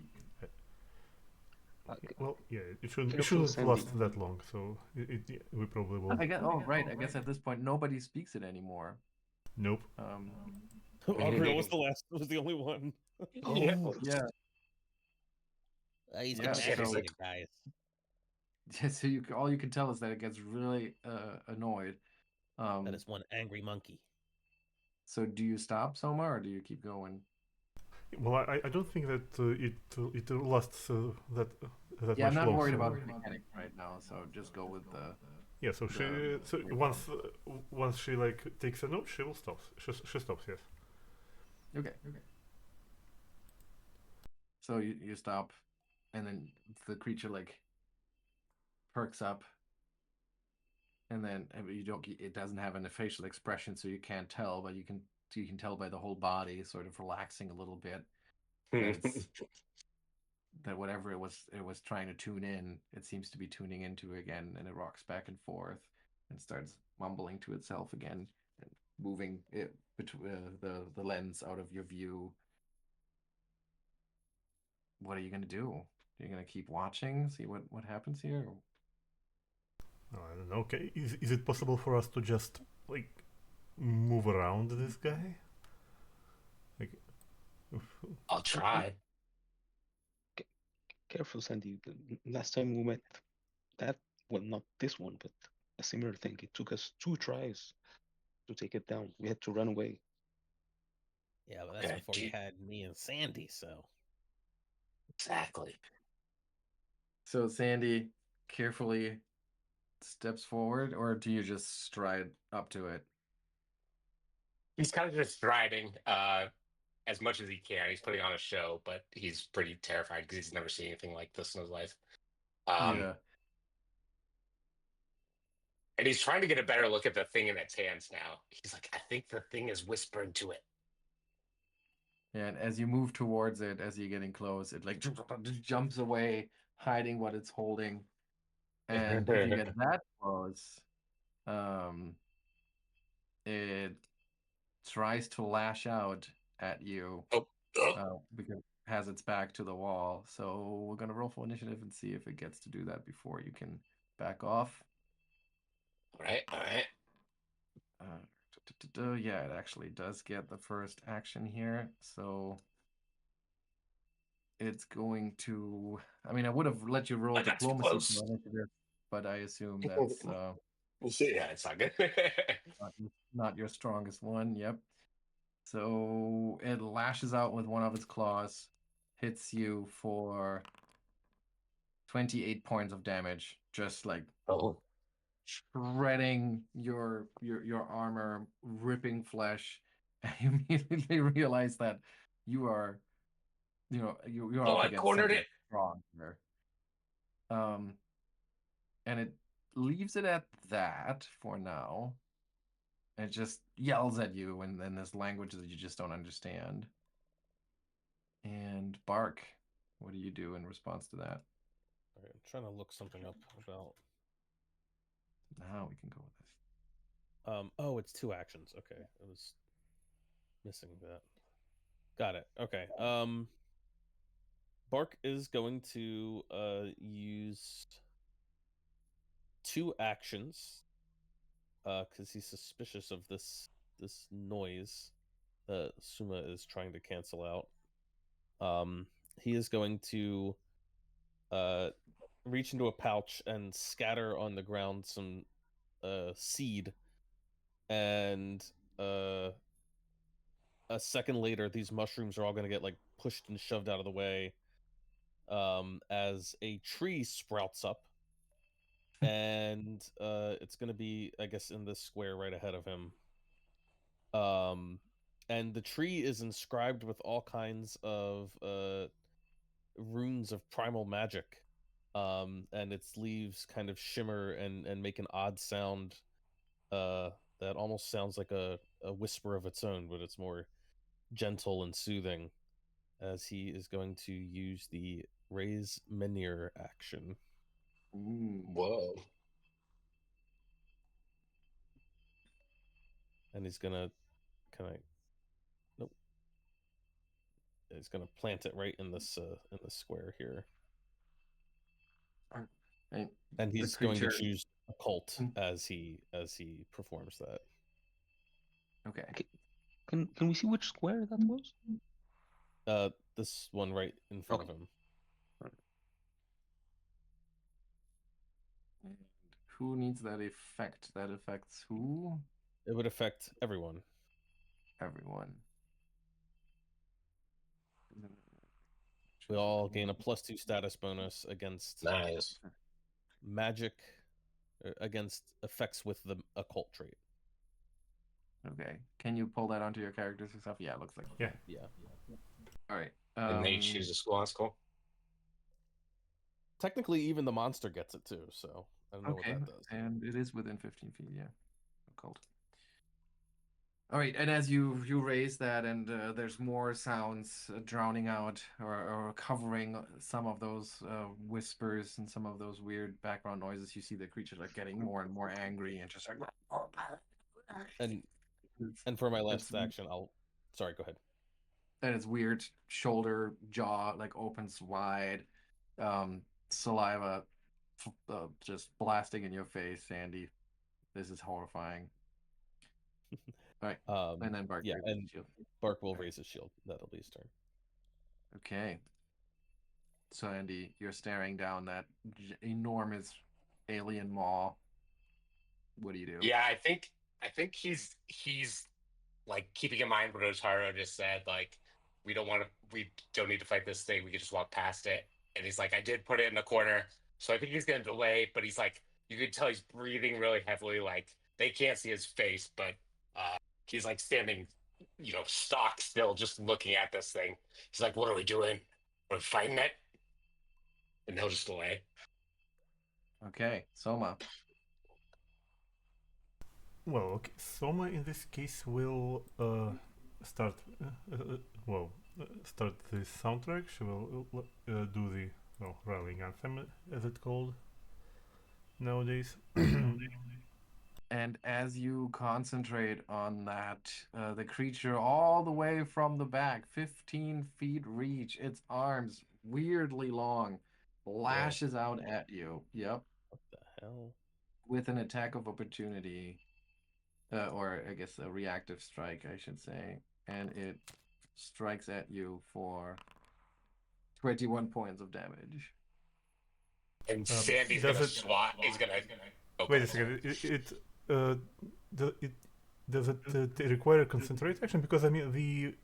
Well, yeah, it shouldn't last that long, so we probably will. I guess. Oh, right. I guess at this point nobody speaks it anymore. Nope. Augrel was the only one. Oh, Yeah. He's Yeah, getting so- agitated, guys. Yeah, so all you can tell is that it gets really annoyed. That is one angry monkey. So do you stop, Soma, or do you keep going? Well, I don't think that it lasts that Yeah, much I'm not long. worried so- about the mechanic right now, so just go with the. Yeah, so once she like takes a note, she will stop. She stops. Yes. Okay. So you stop, and then the creature like perks up, and then it doesn't have a facial expression, so you can't tell, but you can tell by the whole body sort of relaxing a little bit that whatever it was trying to tune in, it seems to be tuning into again, and it rocks back and forth and starts mumbling to itself again and moving it between the lens out of your view. What are you gonna do? Are you gonna keep watching, see what happens here? I don't know. Okay, is it possible for us to just like move around this guy? Like, I'll try. careful, Sandy. Last time we met, well, not this one, but a similar thing. It took us 2 tries. to take it down. We had to run away. Yeah, but that's Okay, before you had me and Sandy, so. Exactly. So Sandy carefully steps forward, or do you just stride up to it? He's kind of just striding as much as he can. He's putting on a show, but he's pretty terrified because he's never seen anything like this in his life. Yeah. And he's trying to get a better look at the thing in its hands now. He's like, I think the thing is whispering to it. And as you move towards it, as you're getting close, it like jumps away, hiding what it's holding. And if you get that close, it tries to lash out at you because it has its back to the wall. So we're gonna roll for initiative and see if it gets to do that before you can back off. All right. Yeah, it actually does get the first action here. So it's going to. I mean, I would have let you roll I got too diplomacy close. for initiative, but I assume that's We'll see. Yeah, it's not good. not your strongest one. Yep. So it lashes out with one of its claws, hits you for 28 points of damage, just like Oh, shredding your armor, ripping flesh, and you immediately realize that you are, you're up I against cornered something it. strong here. And it leaves it at that for now. It just yells at you in this language that you just don't understand. And Bark, what do you do in response to that? All right, I'm trying to look something up about. Now we can go with this. Oh, it's 2 actions. Okay, I was missing that. Got it. Okay. Bark is going to use 2 actions because he's suspicious of this noise that Souma is trying to cancel out. He is going to reach into a pouch and scatter on the ground some seed, and a second later, these mushrooms are all going to get like pushed and shoved out of the way as a tree sprouts up, and it's going to be, I guess, in this square right ahead of him. And the tree is inscribed with all kinds of runes of primal magic, and its leaves kind of shimmer and make an odd sound that almost sounds like a whisper of its own, but it's more gentle and soothing, as he is going to use the Raise Menhir action. Whoa. And he's gonna nope. He's gonna plant it right in this square here. And he's going to choose occult as he performs that. Okay. Can we see which square that was? This one right in front of him. And who needs that effect? That affects who? It would affect everyone. Everyone. We all gain a +2 status bonus against Nice. magic, against effects with the occult trait. Okay. Can you pull that onto your characters and stuff? Yeah, it looks like. Yeah. All right. And they choose a school. That's cool. Technically, even the monster gets it too, so I don't know what that does. And it is within 15 feet, yeah. Occult. All right, and as you raise that, and there's more sounds drowning out or covering some of those whispers and some of those weird background noises, you see the creature like getting more and more angry and just like. And for my last action, sorry, go ahead. And its weird shoulder jaw like opens wide, saliva just blasting in your face, Sandy. This is horrifying. All right, and then Bark. Yeah, and Bark will raise his shield. That'll be his turn. Okay. So Andy, you're staring down that enormous alien maw. What do you do? Yeah, I think I think he's like keeping in mind what Ottardo just said. Like, we don't need to fight this thing. We can just walk past it. And he's like, I did put it in the corner, so I think he's gonna delay. But he's like, you can tell he's breathing really heavily. Like they can't see his face, but he's like standing, stock still, just looking at this thing. He's like, what are we doing? We're fighting it, and they'll just delay. Okay, Soma. Well, okay. Soma in this case will start. Start the soundtrack. She will do the rallying anthem, as it's called nowadays. And as you concentrate on that, the creature all the way from the back, 15 feet reach, its arms weirdly long, lashes out at you. Yep. What the hell? With an attack of opportunity. Or I guess a reactive strike, I should say. And it strikes at you for 21 points of damage. And Sandy's gonna swat. He's gonna. Wait a second. Does it require a concentrate action? Because I mean the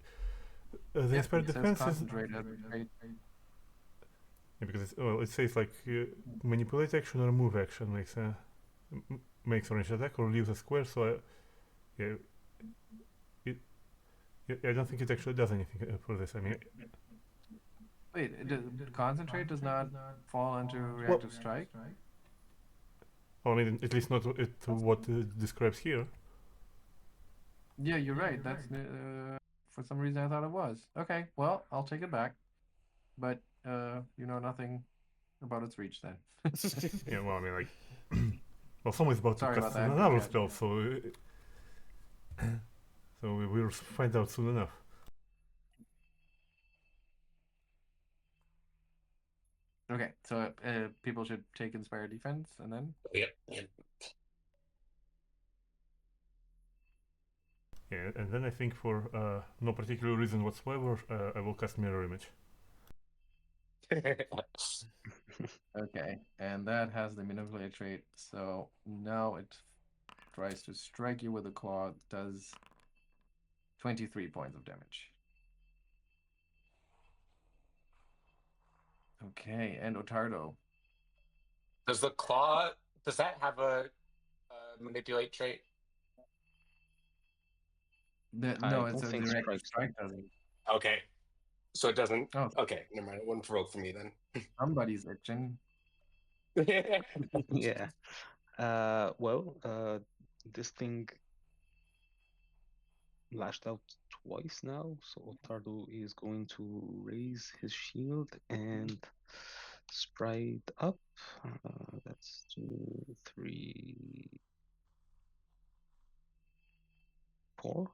inspired defense is. Yeah, because it says like manipulate action or move action makes a range attack or leaves a square. So I don't think it actually does anything for this. I mean. Wait, concentrate does not fall into reactive strike? Well, I mean, at least not what it describes here. Yeah, you're right. That's for some reason I thought it was. Okay, well, I'll take it back. But you know nothing about its reach then. Yeah, well, I mean, like, well, someone's about Sorry to about cast that. another Yeah. spell, so we will find out soon enough. Okay, so people should take inspired defense and then. Yep. Yeah, and then I think for no particular reason whatsoever, I will cast Mirror Image. Okay, and that has the manipulate trait. So now it tries to strike you with a claw. Does 23 points of damage. Okay, and Ottardo. Does the claw? Does that have a manipulate trait? No, it's don't a think direct strike. strike doesn't. Okay, so it doesn't. Oh. Okay, never mind. It wouldn't provoke for me then. Somebody's itching. Yeah. This thing lashed out twice now, so Ottardo is going to raise his shield and sprite up. That's 2, 3, 4.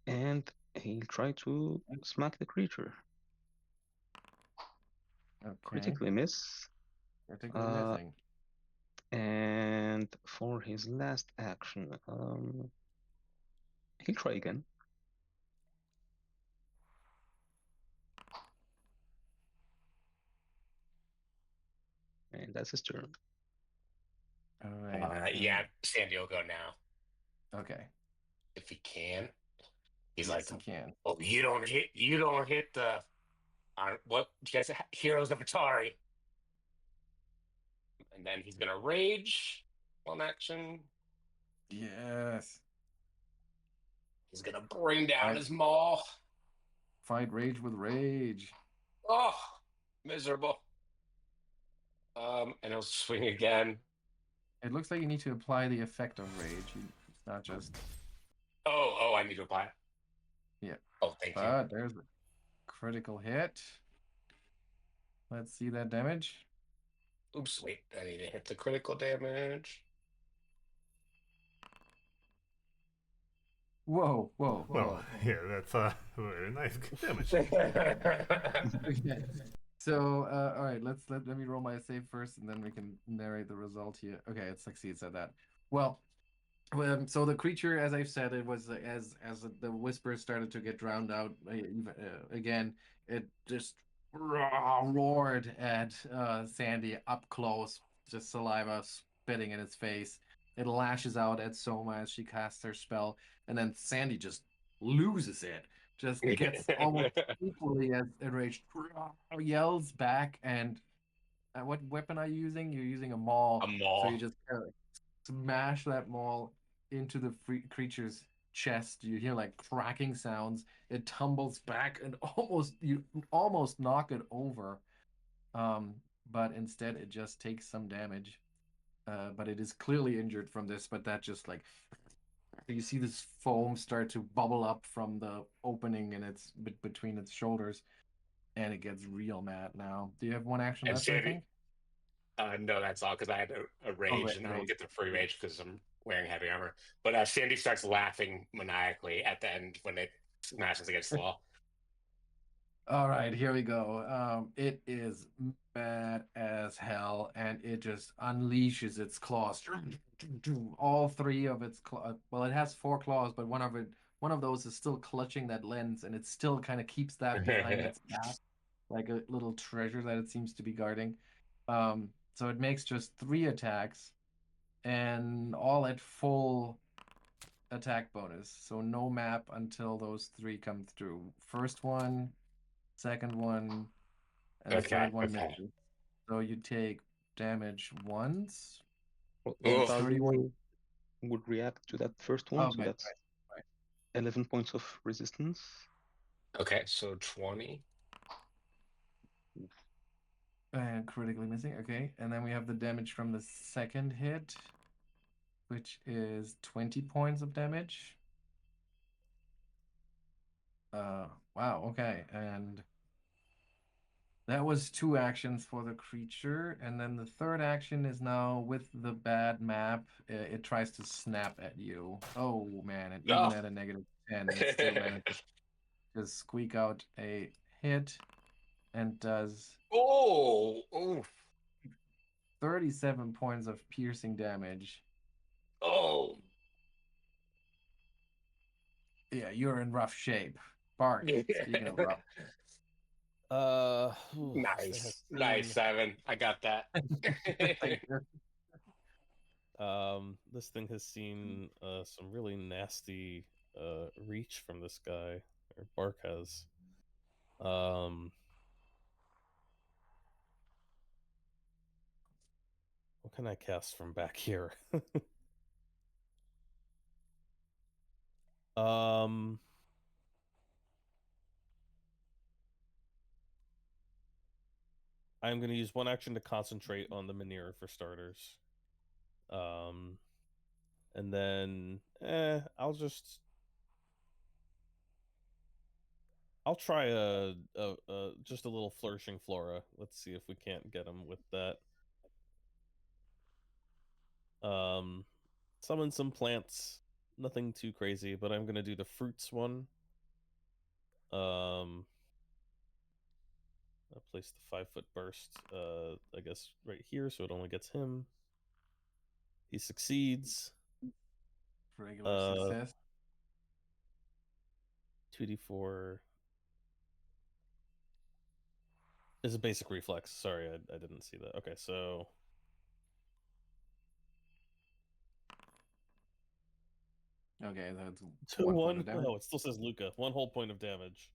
And he'll try to smack the creature. Okay. Critically miss. Critically missing. And for his last action, he'll try again. And that's his turn. All right. Yeah, Sandy will go now Okay. if he can. He's Yes, like, he can. oh, you don't hit the. What you guys Heroes of Atari? And then he's gonna rage one action. Yes. He's gonna bring down Right. his maul. Fight rage with rage. Oh, miserable. And he'll swing again. It looks like you need to apply the effect of rage. It's not just. Oh, I need to apply it. Yeah. Oh, thank you. But there's a critical hit. Let's see that damage. Oops, wait. I need to hit the critical damage. Whoa. Well, yeah, that's very nice damage. So, all right, let me roll my save first, and then we can narrate the result here. Okay, it succeeds at that. Well, so the creature, as I've said, it was as the whispers started to get drowned out again, it just roared at Sandy up close, just saliva spitting in its face. It lashes out at Soma as she casts her spell, and then Sandy just loses it. Just gets almost equally as enraged, yells back, and what weapon are you using? You're using a maul. A So you maul. just kind of smash that maul into the creature's chest. You hear like cracking sounds. It tumbles back and you almost knock it over. But instead it just takes some damage. But it is clearly injured from this, but that just like you see this foam start to bubble up from the opening in its between its shoulders, and it gets real mad now. Do you have one action And left, I Sandy, think? no, that's all because I had a Oh, rage, and I don't rage. get the free rage because I'm wearing heavy armor. But Sandy starts laughing maniacally at the end when it smashes against the wall. All right, here we go. It is mad as hell, and it just unleashes its claws. All three of its claws. Well, it has four claws, but one of those is still clutching that lens, and it still kind of keeps that behind its back, like a little treasure that it seems to be guarding. So it makes just 3 attacks, and all at full attack bonus. So no map until those 3 come through. First one, second one, and the Okay, third one okay. misses. So you take damage once. Oh. 31. Would react to that first one, so Okay, that's right. 11 points of resistance. Okay, so 20. And critically missing. Okay, and then we have the damage from the second hit, which is 20 points of damage. Wow. Okay, and that was 2 actions for the creature, and then the third action is now with the bad map. It tries to snap at you. Oh man, and even No. at a -10, it still manages to squeak out a hit and does Oh, oof. 37 points of piercing damage. Oh. Yeah, you're in rough shape. Bark, speaking of rough. This thing has Nice, seen, Simon. I got that. Thank you. this thing has seen some really nasty reach from this guy, or Bark has. What can I cast from back here? I'm going to use one action to concentrate on the Manir for starters. And then I'll try just a little flourishing flora. Let's see if we can't get him with that. Summon some plants. Nothing too crazy, but I'm gonna do the fruits one. I'll place the 5-foot burst, I guess right here, so it only gets him. He succeeds. Regular success. 2d4 is a basic reflex. Sorry, I didn't see that. Okay, so Okay, that's 1 point of damage. No, it still says Lucca. 1 whole point of damage.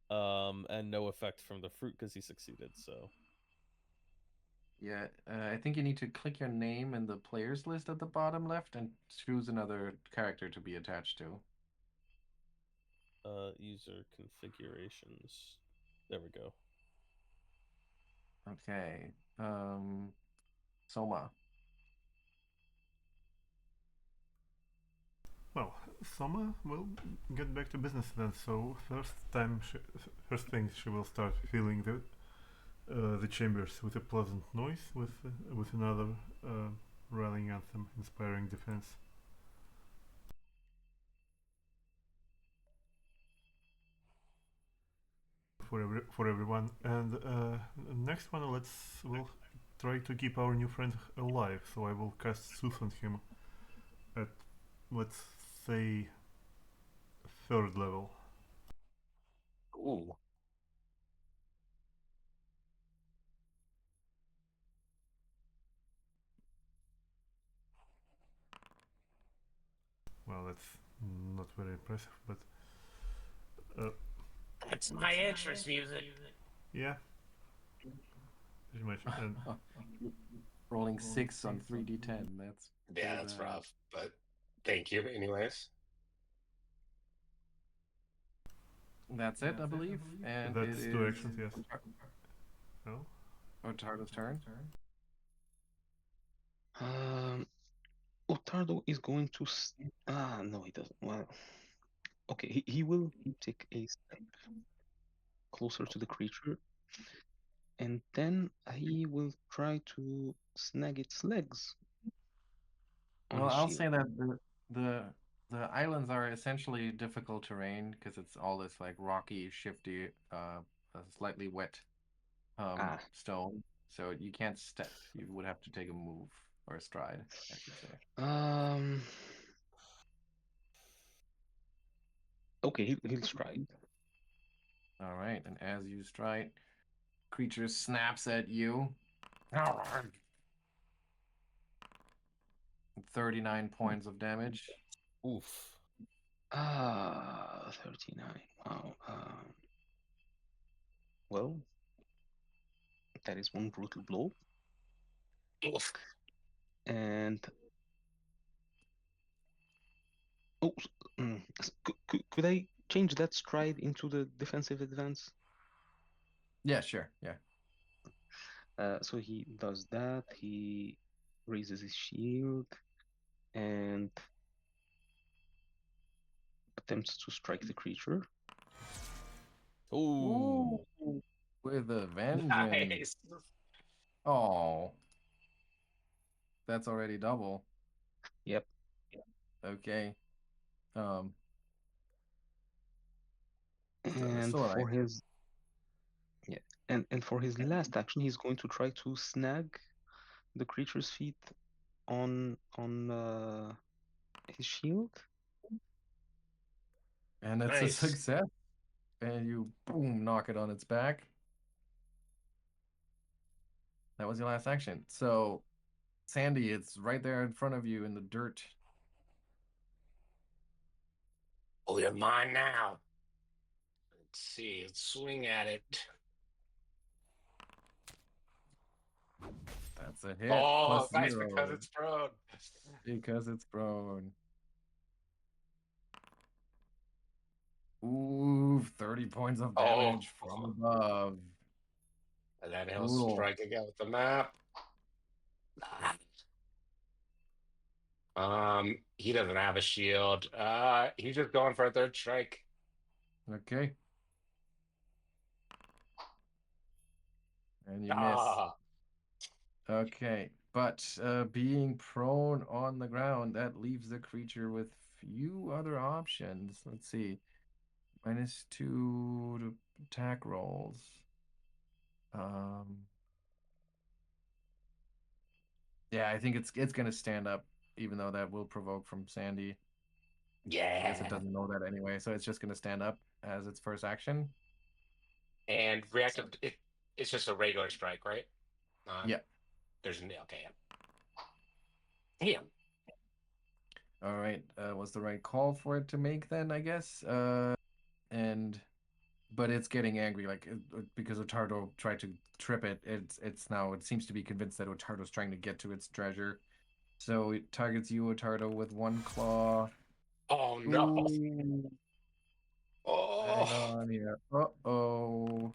And no effect from the fruit because he succeeded, so. Yeah, I think you need to click your name in the players list at the bottom left and choose another character to be attached to. User configurations. There we go. Okay. Soma. Well, Soma will get back to business then. So first thing she will start filling the chambers with a pleasant noise, with another rallying anthem, inspiring defense. For everyone, and next one we'll try to keep our new friend alive. So I will cast Soothe on him at, let's say, 3rd level. Ooh. Well, that's not very impressive, but That's my entrance music. yeah, pretty much. And Rolling 6 on 3d10. That's Yeah, that's rough, but thank you anyways. That's it, I believe. And that's it 2 is actions, yes. No? Ottardo's turn. Ottardo is going to. No, he doesn't. Well, okay, he will take a step closer to the creature, and then he will try to snag its legs on Well, his I'll shield. say that the islands are essentially difficult terrain because it's all this like rocky, shifty, slightly wet stone. So you can't step. You would have to take a move or a stride, I should say. Okay, he'll stride. All right, and as you stride, creature snaps at you. 39 points of damage. Oof. 39. Wow. Well, that is one brutal blow. Oof. And could I change that stride into the defensive advance? Yeah, sure. Yeah. So he does that. He raises his shield and attempts to strike the creature. Ooh. With a vengeance. Nice. Oh. That's already double. Yep. Okay. And still for alive. his and for his last action, he's going to try to snag the creature's feet on his shield. And it's Nice. a success. And you boom knock it on its back. That was your last action. So Sandy, it's right there in front of you in the dirt. Oh, you're mine now. Let's see. Let's swing at it. That's a hit. Oh, plus nice 0. because it's prone. Because it's prone. Ooh, 30 points of damage from above. And then he'll Brutal. strike again with the map. He doesn't have a shield. He's just going for a third strike. Okay. And you miss. Ah, Okay, but being prone on the ground, that leaves the creature with few other options. Let's see. -2 to attack rolls. Yeah, I think it's gonna stand up, even though that will provoke from Sandy. I guess it yeah. doesn't know that anyway, so it's just gonna stand up as its first action. And reactive. It's just a regular strike, right? Yeah. There's no. Okay. Damn. All right. Was the right call for it to make then, I guess. But it's getting angry, like because Ottardo tried to trip it. It seems to be convinced that Ottardo's trying to get to its treasure. So it targets you, Ottardo, with one claw. Oh no. Ooh. Oh. Hang on here. Uh-oh.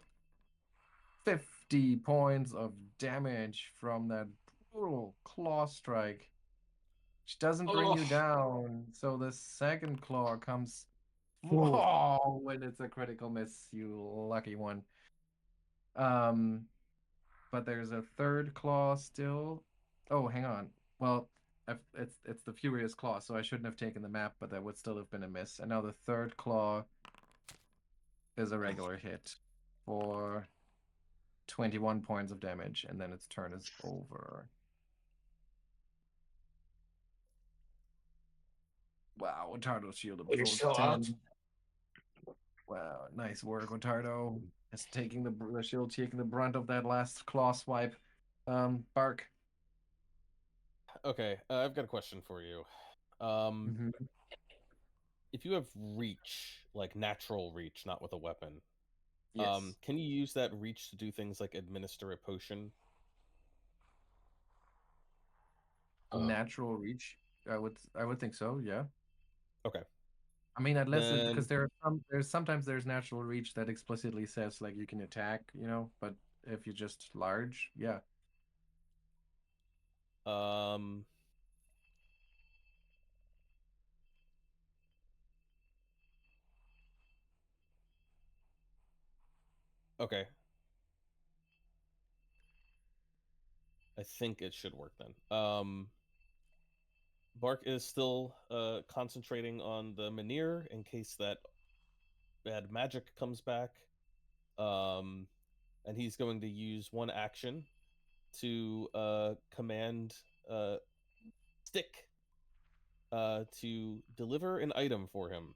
50 points of damage from that brutal claw strike, which doesn't bring you down. So the second claw comes. Oh, when it's a critical miss, you lucky one. But there's a third claw still. Oh, hang on. Well, it's the Furious Claw, so I shouldn't have taken the map, but that would still have been a miss. And now the third claw is a regular hit for 21 points of damage, and then its turn is over. Wow, Ottardo's shield You're absorbs still up? 10. Wow, nice work, Ottardo. It's taking the shield taking the brunt of that last claw swipe. Bark. Okay, I've got a question for you. if you have reach, like natural reach, not with a weapon, Yes. can you use that reach to do things like administer a potion? Natural reach. I would think so. Yeah. Okay. I mean, unless because Then there's sometimes there's natural reach that explicitly says like you can attack, but if you're just large, yeah. Okay. I think it should work then. Bark is still concentrating on the Menhir in case that bad magic comes back. And he's going to use one action to command Stick to deliver an item for him.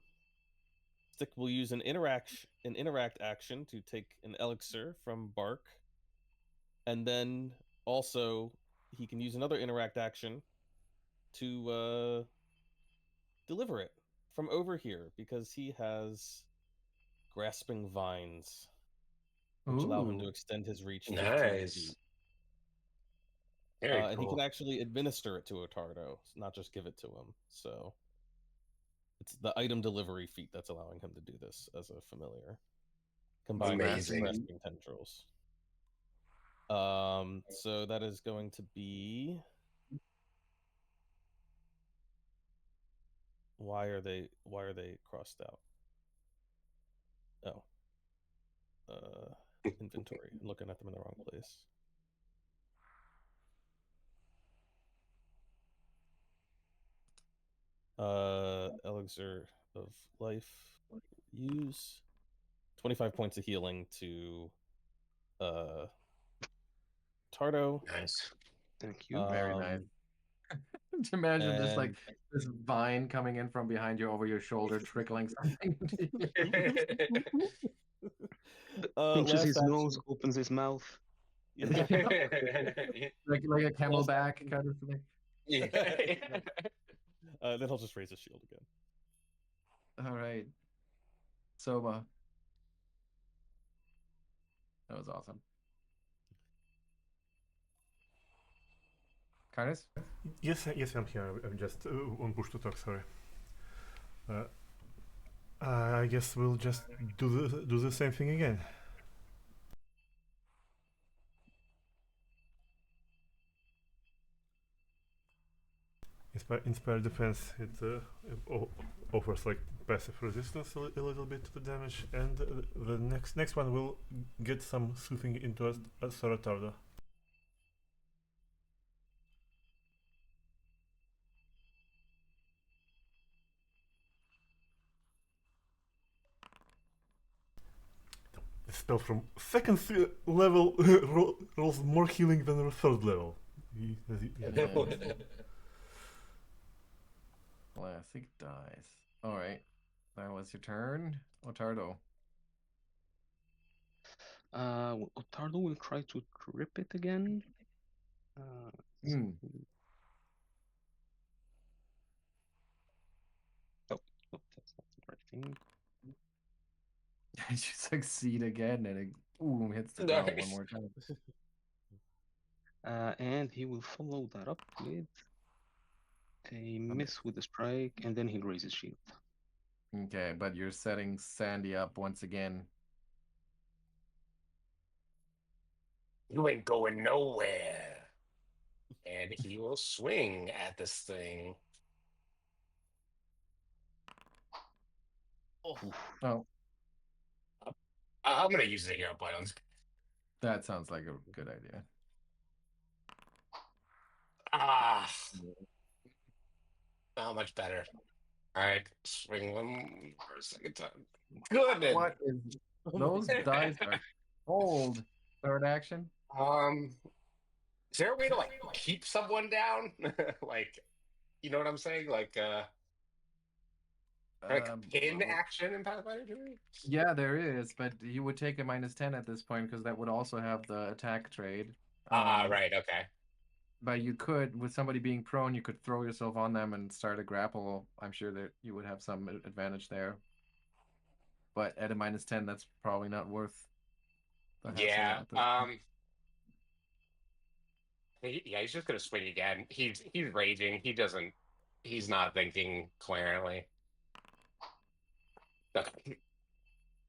Stick will use an interact action to take an elixir from Bark, and then also he can use another interact action to deliver it from over here because he has grasping vines, which allow him to Ooh. extend his reach 15 Nice. feet. Very And he cool. can actually administer it to Ottardo, not just give it to him. So it's the item delivery feat that's allowing him to do this as a familiar, combined with his Amazing. grasping tendrils. So that is going to be. Why are they crossed out? Oh. Inventory. I'm looking at them in the wrong place. Elixir of life. Use 25 points of healing to Tardo. Nice. Thank you. Very nice. To imagine just like and- this vine coming in from behind you over your shoulder, trickling something. Pinches his last nose, action. opens his mouth. Yeah. like a camelback kind of thing. Yeah. Then he'll just raise his shield again. All right. Souma. That was awesome. Karnas? Yes, I'm here. I'm just on push to talk. Sorry. I guess we'll just do the same thing again. Inspire defense. It offers like passive resistance a little bit to the damage, and the next one will get some soothing into a Ottardo. The spell from second level rolls more healing than the third level. Classic dice. All right. That was your turn. Ottardo. Ottardo will try to trip it again. Hmm. Oh, that's not the right thing. You succeed again, and it hits the ground one more time. And he will follow that up with a miss with a strike, and then he'll raise his shield. Okay, but you're setting Sandy up once again. You ain't going nowhere. And he will swing at this thing. Oh, I'm going to use the hero buttons. that sounds like a good idea. Ah. Not much better. All right, swing one for a second time. Good. What is those dice are cold. Third action. Is there a way to like keep someone down? Like, you know what I'm saying? Like pin action in Pathfinder 2? Yeah, there is, but you would take a -10 at this point because that would also have the attack trade. Right. Okay. But you could, with somebody being prone, you could throw yourself on them and start a grapple. I'm sure that you would have some advantage there. But at a -10, that's probably not worth the hassle Yeah. at this point. Yeah, he's just gonna swing again. He's raging. He's not thinking clearly. Okay.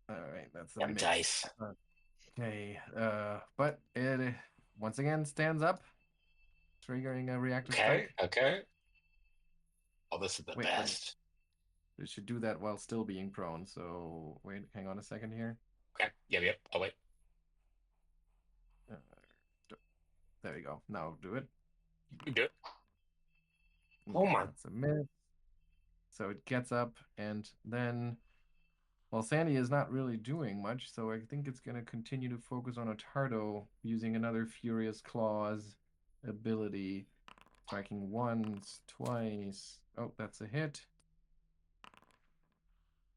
All right, that's a Them miss. dice. Okay, but it once again stands up, triggering a reactive Okay. strike. Okay. Oh, this is the Wait, best. it should do that while still being prone. So wait, hang on a second here. Okay. Yep. Oh wait. Uh, there you go. Now do it. Good. Oh my. That's a miss. So it gets up, and then, well, Sandy is not really doing much, so I think it's going to continue to focus on Ottardo using another Furious Claws ability. Striking once, twice. Oh, that's a hit.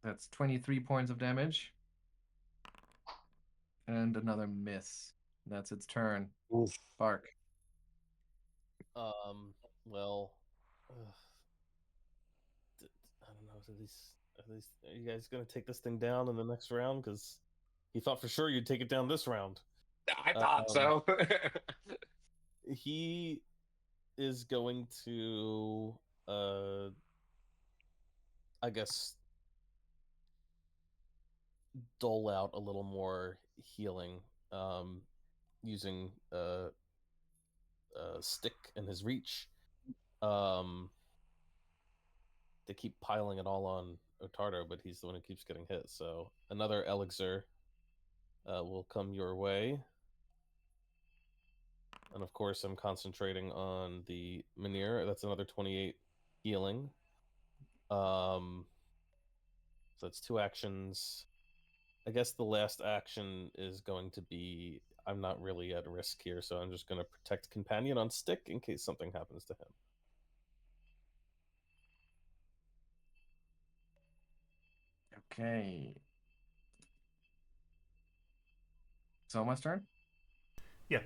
That's 23 points of damage. And another miss. That's its turn. Oof. Bark. Well, I don't know. Are you guys gonna take this thing down in the next round? Because he thought for sure you'd take it down this round. I thought so. He is going to, I guess, dole out a little more healing, using stick and his reach. They keep piling it all on Ottardo, but he's the one who keeps getting hit. So another elixir will come your way. And of course, I'm concentrating on the Mynir. That's another 28 healing. So that's 2 actions. I guess the last action is going to be, I'm not really at risk here, so I'm just going to protect Companion on stick in case something happens to him. Okay. Soma's turn? Yeah.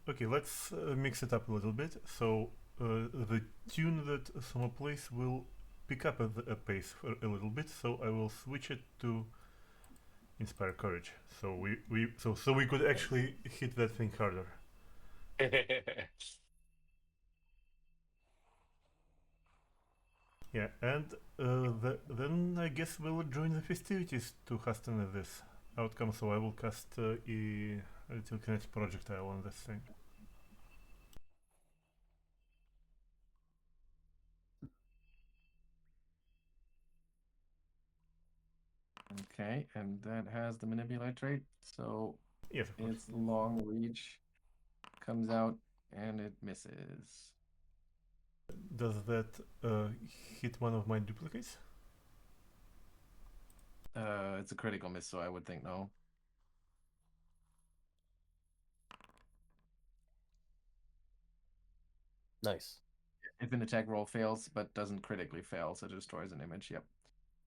Okay, let's mix it up a little bit. So the tune that Soma plays will pick up a pace for a little bit. So I will switch it to Inspire Courage. So we could actually hit that thing harder. Yeah, and then I guess we'll join the festivities to hasten this outcome. So I will cast a telekinetic projectile on this thing. Okay, and that has the manipulate trait, so Yes, of course. its long reach comes out and it misses. Does that hit one of my duplicates? It's a critical miss, so I would think no. Nice. If an attack roll fails but doesn't critically fail, so it destroys an image. Yep.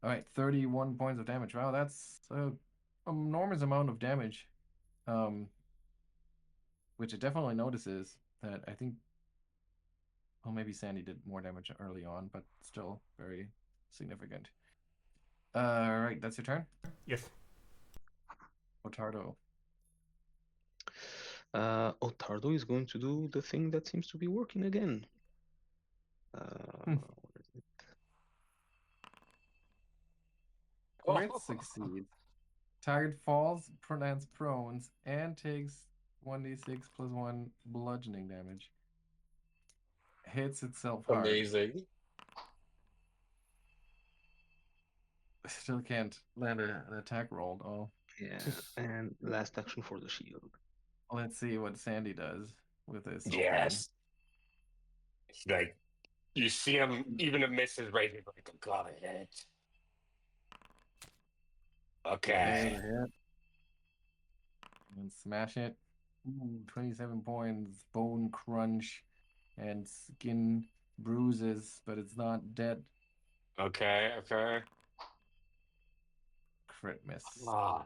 All right, 31 points of damage. Wow, that's an enormous amount of damage. Which it definitely notices that I think, well, maybe Sandy did more damage early on, but still very significant. All right, that's your turn? Yes. Ottardo. Ottardo is going to do the thing that seems to be working again. Where is it? Crit succeeds. Target falls, lands prone, and takes 1d6 plus 1 bludgeoning damage. Hits itself hard. Amazing. Still can't land an attack roll, though. Yeah, and last action for the shield. Let's see what Sandy does with this. Yes. It's like you see him, even a miss is right. He's like, got it. Okay. And smash it. Ooh, 27 points, bone crunch, and skin bruises, but it's not dead. Okay. Crit miss. Ah.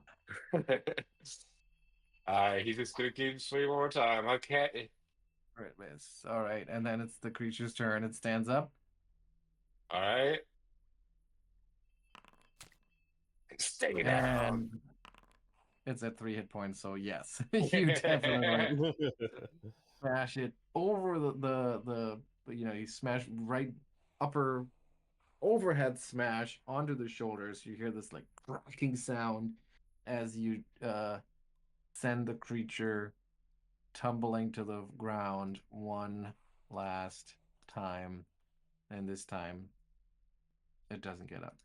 He's just gonna keep swinging one more time. Okay. Crit miss. All right, and then it's the creature's turn. It stands up. All right. Stay down. And it's at 3 hit points, so yes, you definitely smash it over the you smash right upper overhead smash onto the shoulders. You hear this like cracking sound as you send the creature tumbling to the ground one last time, and this time it doesn't get up.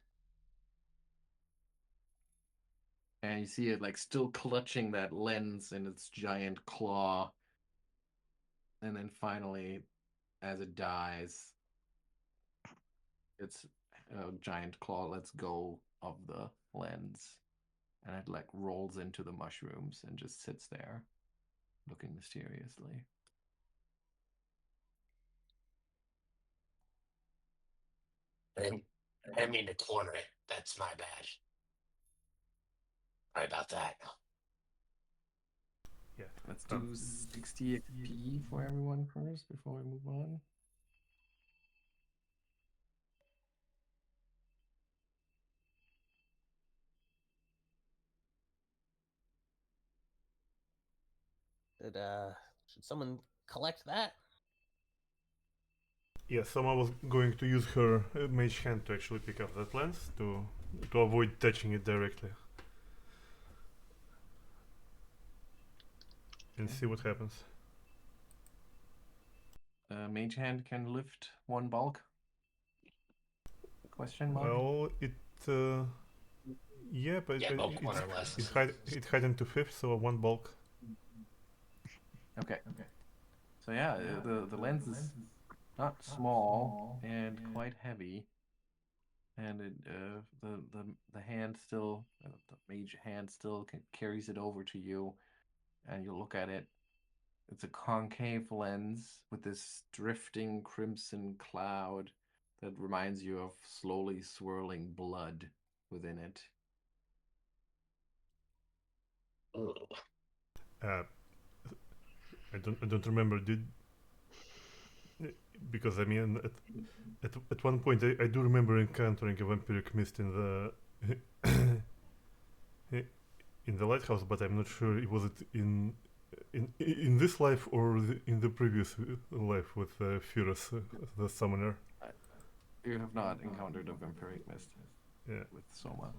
And you see it like still clutching that lens in its giant claw. And then finally, as it dies, its giant claw lets go of the lens. And it like rolls into the mushrooms and just sits there, looking mysteriously. I didn't mean to corner it. That's my bad. Sorry about that. Yeah. Let's do 60 XP for everyone first before we move on. Should someone collect that? Yeah, Soma was going to use her mage hand to actually pick up that lens to avoid touching it directly. And see what happens. Mage hand can lift one bulk? Question mark? Well, it yeah, but Yeah, bulk one or less. it had into fifth, so one bulk. Okay. So yeah, the lens is not small and quite heavy, and it the hand still the mage hand still carries it over to you, and you look at it. It's a concave lens with this drifting crimson cloud that reminds you of slowly swirling blood within it. I don't remember. Because I mean at one point I do remember encountering a vampiric mist in the in the lighthouse, but I'm not sure was it in this life or in the previous life with Furus, the summoner. You have not encountered a vampiric mist with Soma.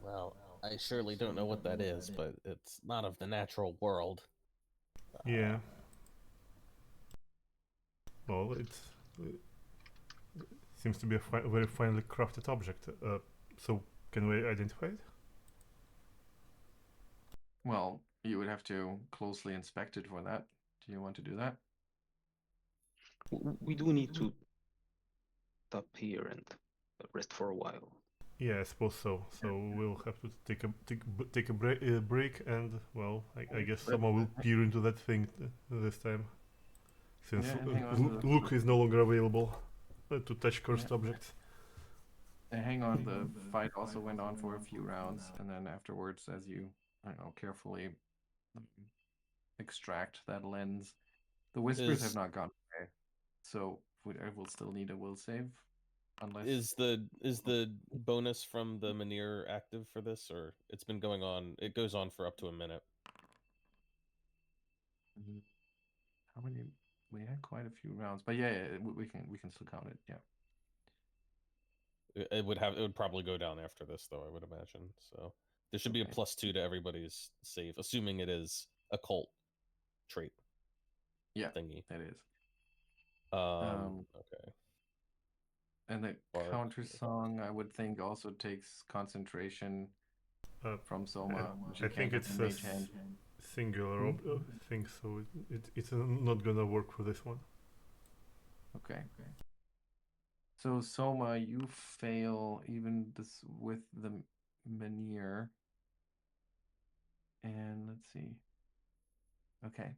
Well, I surely don't know what that is, but it's not of the natural world. Yeah. Well, it seems to be a very finely crafted object. So can we identify it? Well, you would have to closely inspect it for that. Do you want to do that? We do need to stop here and rest for a while. Yeah, I suppose so. So we'll have to take a break, and well, I guess someone will peer into that thing this time, since Lucca is no longer available to touch cursed objects. Hang on, the fight also went on for a few rounds, and then afterwards, as you, I don't know, carefully extract that lens, the whispers have not gone away, so I will still need a will save. Unless is the bonus from the Manir active for this, or it's been going on? It goes on for up to a minute. How many? We had quite a few rounds, but yeah, we can still count it. Yeah. It would probably go down after this, though, I would imagine. So there should be a +2 to everybody's save, assuming it is a cult trait. Yeah, thingy. that is. Okay. And the counter song, I would think, also takes concentration from Soma. I think it's a singular thing, so it's not gonna work for this one. Okay. So Soma, you fail even this with the Manir. And let's see. Okay.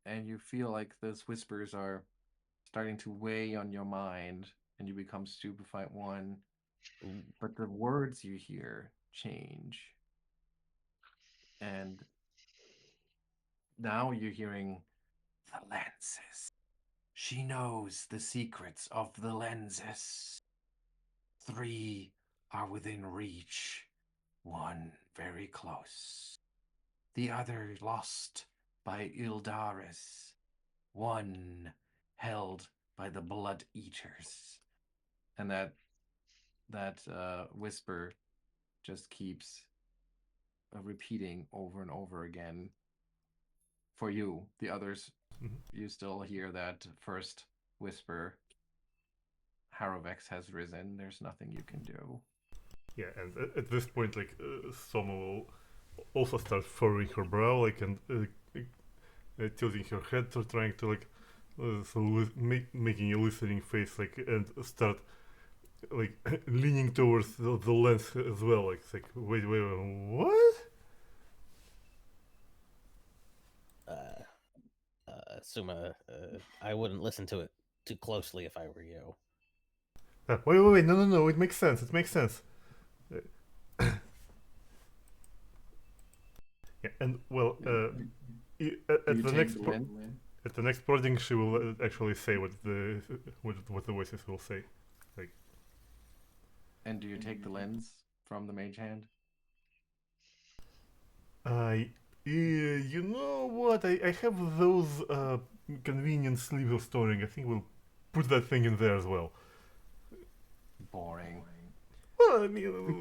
And you feel like those whispers are starting to weigh on your mind, and you become stupefied one. But the words you hear change. And now you're hearing the lenses. She knows the secrets of the lenses. 3 are within reach. 1 very close. The other lost by Ildaris. 1 held by the Blood Eaters. And that whisper just keeps repeating over and over again. For you, the others, you still hear that first whisper. Harovex has risen. There's nothing you can do. Yeah, and at this point, like, Soma will also start furrowing her brow, like, and tilting her head, to trying to, like, making a listening face, like, and start, like, leaning towards the lens as well. Like, it's like, wait, what? Souma, I wouldn't listen to it too closely if I were you. Wait, no, it makes sense, yeah, and, well, at the next prodding, she will actually say what the voices will say. Like, and do you take the lens from the mage hand? You know what? I have those convenient sleeves of storing. I think we'll put that thing in there as well. Boring. Well, I mean,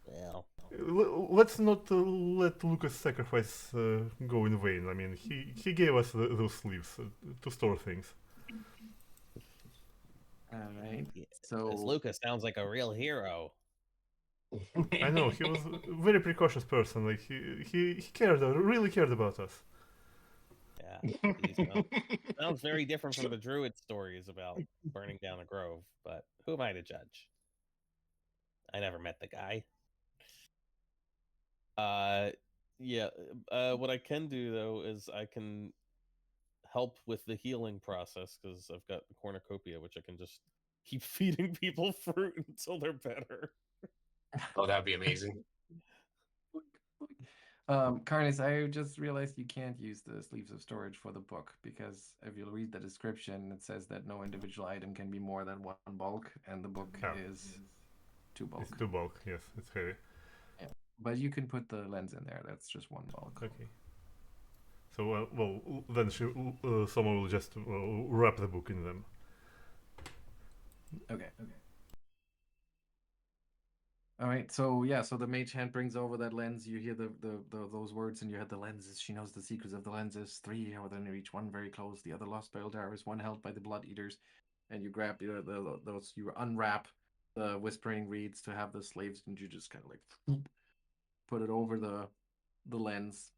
Well, let's not let Lucca's sacrifice go in vain. I mean, he gave us those sleeves to store things. All right. this So Lucca sounds like a real hero. I know, he was a very precocious person. Like, he really cared about us. Yeah, he sounds very different from the druid stories about burning down a grove, but who am I to judge? I never met the guy. Yeah, what I can do, though, is I can help with the healing process, because I've got the cornucopia, which I can just keep feeding people fruit until they're better. Oh, that'd be amazing. Carnis, I just realized you can't use the sleeves of storage for the book, because if you read the description, it says that no individual item can be more than 1 bulk, and the book is 2 bulk. It's 2 bulk, yes, it's heavy. Yeah. But you can put the lens in there, that's just 1 bulk. Okay. So, well, then someone will just wrap the book in them. Okay. All right, so yeah, so the mage hand brings over that lens. You hear the those words in your head. The lenses. She knows the secrets of the lenses. 3 are within reach. 1 very close. The other lost by Eldaris. 1 held by the Blood Eaters. And you grab those. You unwrap the whispering reeds to have the slaves, and you just kind of like put it over the lens,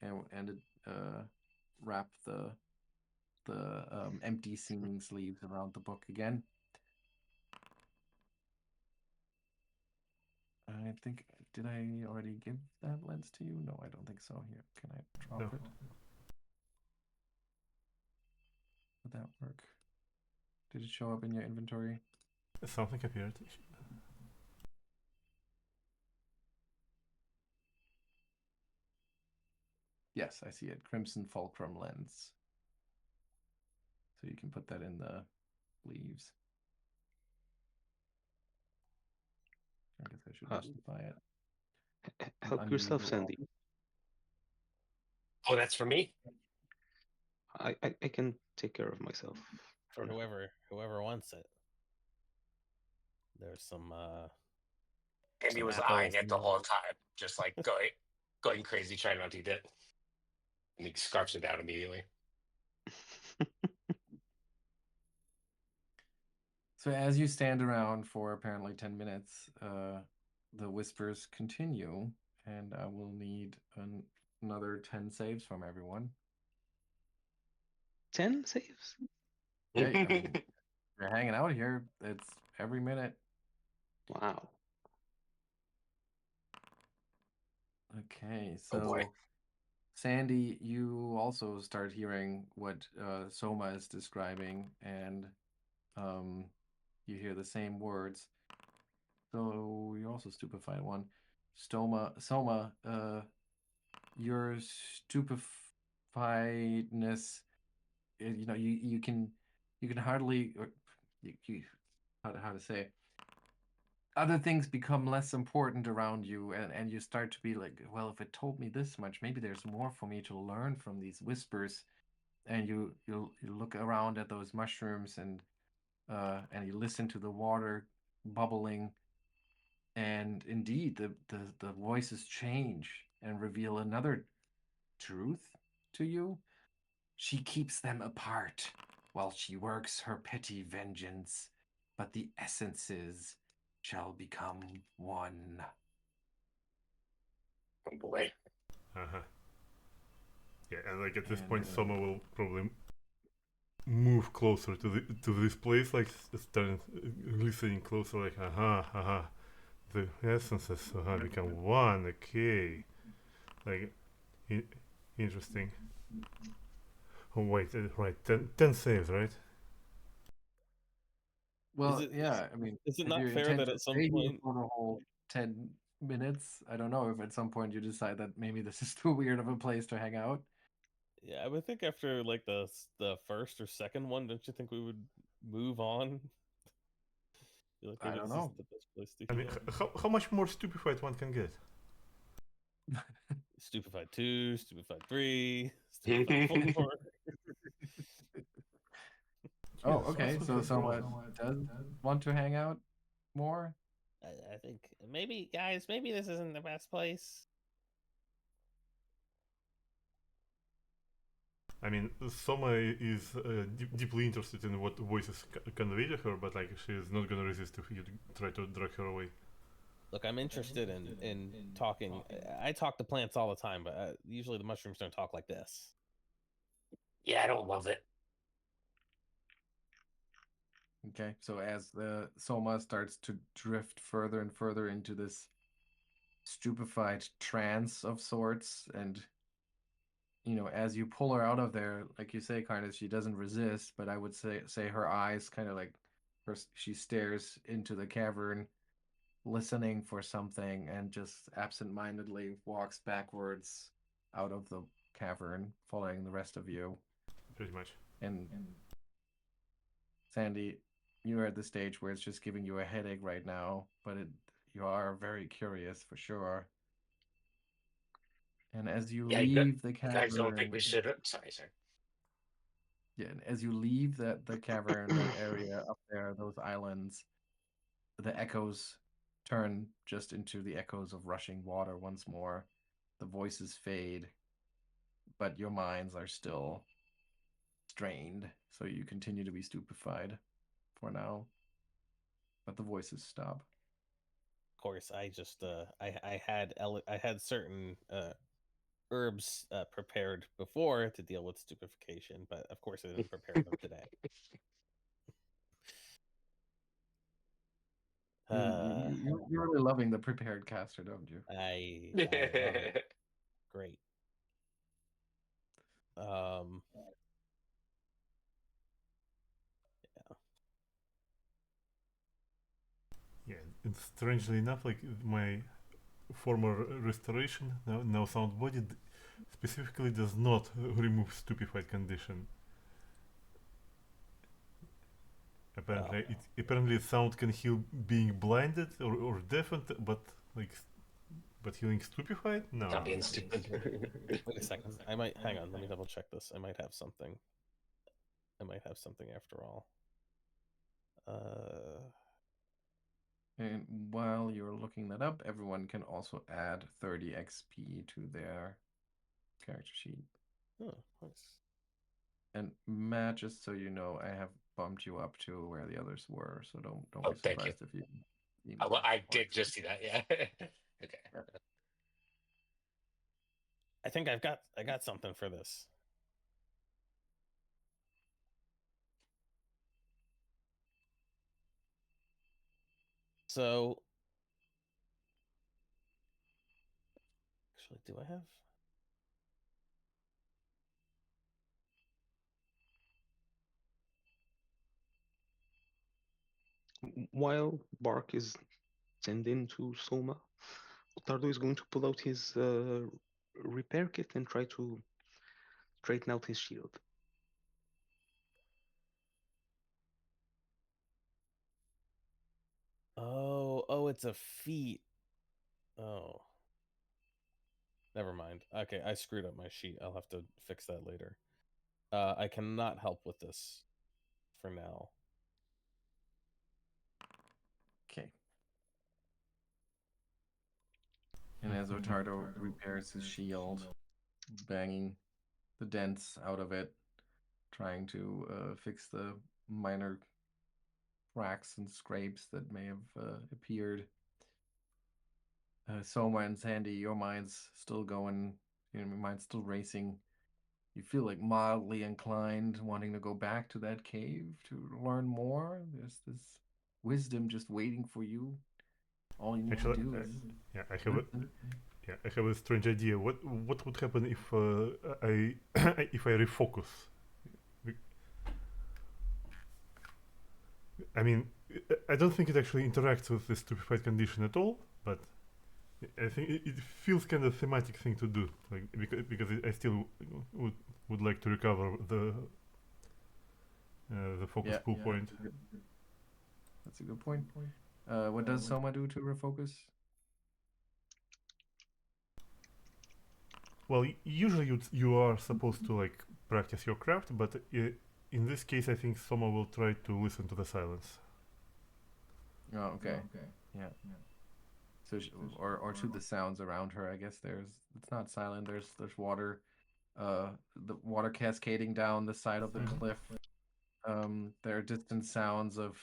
and wrap the empty seeming sleeves around the book again. I think, did I already give that lens to you? No, I don't think so. Here, can I drop it? Would that work? Did it show up in your inventory? Something appeared. Yes, I see it. Crimson Fulcrum lens. So you can put that in the leaves. I guess I should justify it. Help yourself, Sandy. Oh, that's for me? I can take care of myself. For whoever wants it. There's some And he was eyeing it the whole time, just like going crazy, trying not to eat it. And he scarfs it down immediately. So as you stand around for apparently 10 minutes, the whispers continue, and I will need another 10 saves from everyone. 10 saves? Yeah, I mean, you're hanging out here. It's every minute. Wow. Okay, Oh boy. so Sandy, you also start hearing what Soma is describing, and you hear the same words. So you're also stupefied one. Soma, your stupefiedness, you can hardly, or how to say, other things become less important around you, and you start to be like, well, if it told me this much, maybe there's more for me to learn from these whispers. And you look around at those mushrooms, and you listen to the water bubbling, and indeed the voices change and reveal another truth to you. She keeps them apart while she works her petty vengeance, but the essences shall become one. Oh boy. Uh-huh. Yeah, and like at this And, point, Soma will probably move closer to this place, like start listening closer, like the essences become one. Okay, like interesting. Oh wait, right, 10 saves, right? well, it- yeah, I mean, Is it if not you fair intend that to at some stay here point, for the whole 10 minutes, I don't know if at some point you decide that maybe this is too weird of a place to hang out. yeah, I would think after like the first or second one, don't you think we would move on? Feel like I maybe don't this know. isn't the best place to I mean, heal. how much more stupefied one can get? Stupefied 2, Stupefied 3, Stupefied 4. Oh, Jesus, okay. what's with So this someone roll? does want to hang out more? I think maybe, guys, maybe this isn't the best place. I mean, Soma is deeply interested in what voices convey to her, but like she is not gonna resist if you try to drag her away. Look, I'm interested in talking. I talk to plants all the time, but usually the mushrooms don't talk like this. Yeah, I don't love it. Okay. So as the Soma starts to drift further and further into this stupefied trance of sorts, and as you pull her out of there, like you say, kind of, she doesn't resist, but I would say her eyes kind of like she stares into the cavern, listening for something, and just absentmindedly walks backwards out of the cavern, following the rest of you. Pretty much. And Sandy, you are at the stage where it's just giving you a headache right now, but you are very curious for sure. And as you Yeah, leave the you guys don't think cavern, we should? Sorry. yeah, and as you leave the cavern, that area up there, those islands, the echoes turn just into the echoes of rushing water once more. The voices fade, but your minds are still strained, so you continue to be stupefied for now. But the voices stop. Of course, I just I had certain herbs prepared before to deal with stupefaction, but of course I didn't prepare them today. You're really loving the prepared caster, don't you? I love it. Great. Yeah, and strangely enough, like my former restoration, now sound body, specifically does not remove stupefied condition. Apparently sound can heal being blinded or deafened, but like but healing stupefied? No. Not being stupid. Wait a second. I might hang on. Let me double check this. I might have something. After all. And while you're looking that up, everyone can also add 30 XP to their character sheet. Oh, nice. And Matt, just so you know, I have bumped you up to where the others were, so don't Oh, be thank you. surprised if you. I did just see that. Yeah. Okay. Yeah. I think I got something for this. So actually, do I have? While Bark is send in to Soma. Ottardo is going to pull out his repair kit and try to straighten out his shield. Oh, it's a feat. Oh. Never mind. Okay, I screwed up my sheet. I'll have to fix that later. I cannot help with this for now. Okay. And as Ottardo repairs his shield, banging the dents out of it, trying to fix the minor cracks and scrapes that may have appeared. Soma and Sandy, your mind's still going, your mind's still racing. You feel like mildly inclined, wanting to go back to that cave to learn more. There's this wisdom just waiting for you. All you need Actually, to do is I have a strange idea. What would happen if I if I refocus? I mean, I don't think it actually interacts with the stupefied condition at all, but I think it feels kind of thematic thing to do, like because I still would like to recover the focus pull point. That's a good point. What does Soma do to refocus? Well, usually you are supposed to like practice your craft, but in this case, I think Soma will try to listen to the silence. Oh, okay. Yeah. So, or to the sounds around her. I guess it's not silent. There's water, the water cascading down the side of the cliff. There are distant sounds of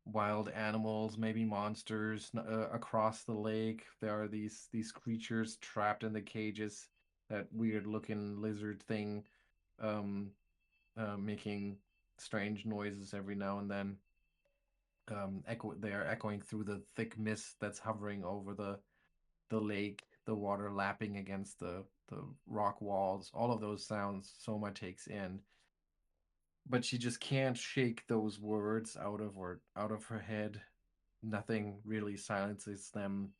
wild animals, maybe monsters across the lake. There are these creatures trapped in the cages. That weird looking lizard thing, making strange noises every now and then. They are echoing through the thick mist that's hovering over the lake, the water lapping against the rock walls. All of those sounds Soma takes in, but she just can't shake those words out of her head. Nothing really silences them.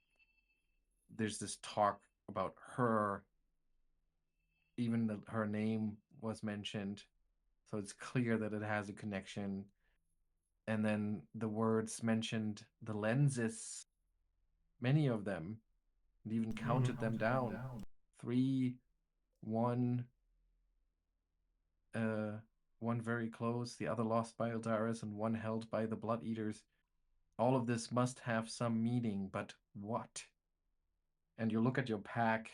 There's this talk about her. Even her name was mentioned, so it's clear that it has a connection. And then the words mentioned the lenses, many of them, and even counted them down. 3, 1, one very close, the other lost by Eldaris, and one held by the Blood Eaters. All of this must have some meaning, but what? And you look at your pack,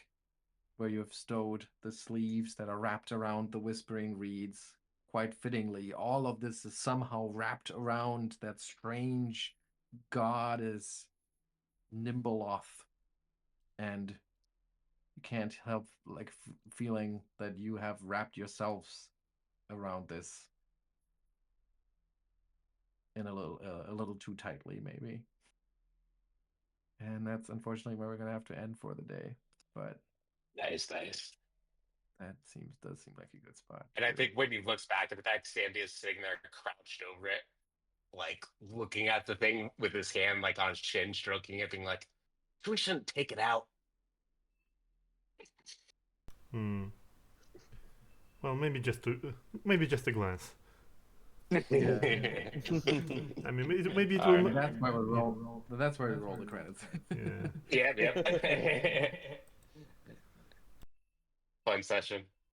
where you have stowed the sleeves that are wrapped around the Whispering Reeds. Quite fittingly, all of this is somehow wrapped around that strange goddess Nimbleoth, and you can't help like feeling that you have wrapped yourselves around this in a little too tightly, maybe. And that's unfortunately where we're gonna have to end for the day. But Nice. that does seem like a good spot. And I think when he looks back at the fact Sandy is sitting there crouched over it, like looking at the thing with his hand like on his chin, stroking it, being like, we shouldn't take it out. Well, maybe just a glance. Yeah. I mean, maybe it will. will. That's why we roll. That's why we roll the credits. Yeah. Yeah. Fun session.